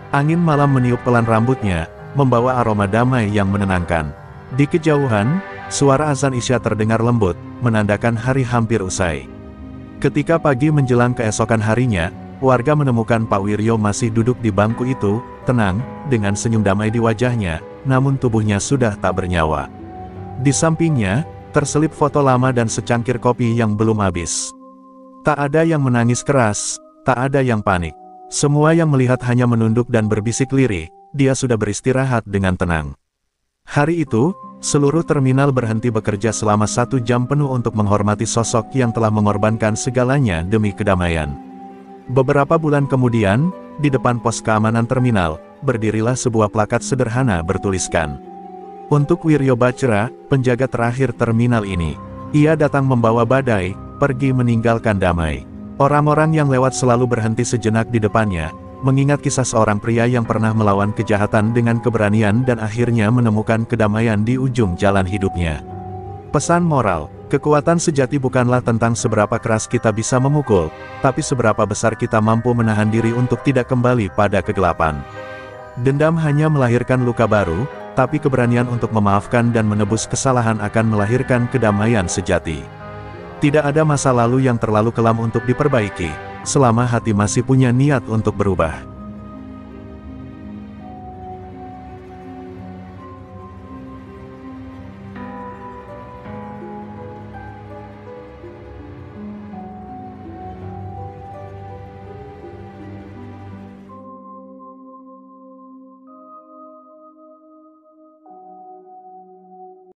Angin malam meniup pelan rambutnya, membawa aroma damai yang menenangkan. Di kejauhan, suara azan Isya terdengar lembut, menandakan hari hampir usai. Ketika pagi menjelang keesokan harinya, warga menemukan Pak Wiryo masih duduk di bangku itu, tenang, dengan senyum damai di wajahnya, namun tubuhnya sudah tak bernyawa. Di sampingnya, terselip foto lama dan secangkir kopi yang belum habis. Tak ada yang menangis keras, tak ada yang panik. Semua yang melihat hanya menunduk dan berbisik lirih, dia sudah beristirahat dengan tenang. Hari itu, seluruh terminal berhenti bekerja selama 1 jam penuh untuk menghormati sosok yang telah mengorbankan segalanya demi kedamaian. Beberapa bulan kemudian, di depan pos keamanan terminal, berdirilah sebuah plakat sederhana bertuliskan, "Untuk Wiryo Bajra, penjaga terakhir terminal ini. Ia datang membawa badai, pergi meninggalkan damai." Orang-orang yang lewat selalu berhenti sejenak di depannya, mengingat kisah seorang pria yang pernah melawan kejahatan dengan keberanian dan akhirnya menemukan kedamaian di ujung jalan hidupnya. Pesan moral, kekuatan sejati bukanlah tentang seberapa keras kita bisa memukul, tapi seberapa besar kita mampu menahan diri untuk tidak kembali pada kegelapan. Dendam hanya melahirkan luka baru, tapi keberanian untuk memaafkan dan menebus kesalahan akan melahirkan kedamaian sejati. Tidak ada masa lalu yang terlalu kelam untuk diperbaiki, selama hati masih punya niat untuk berubah.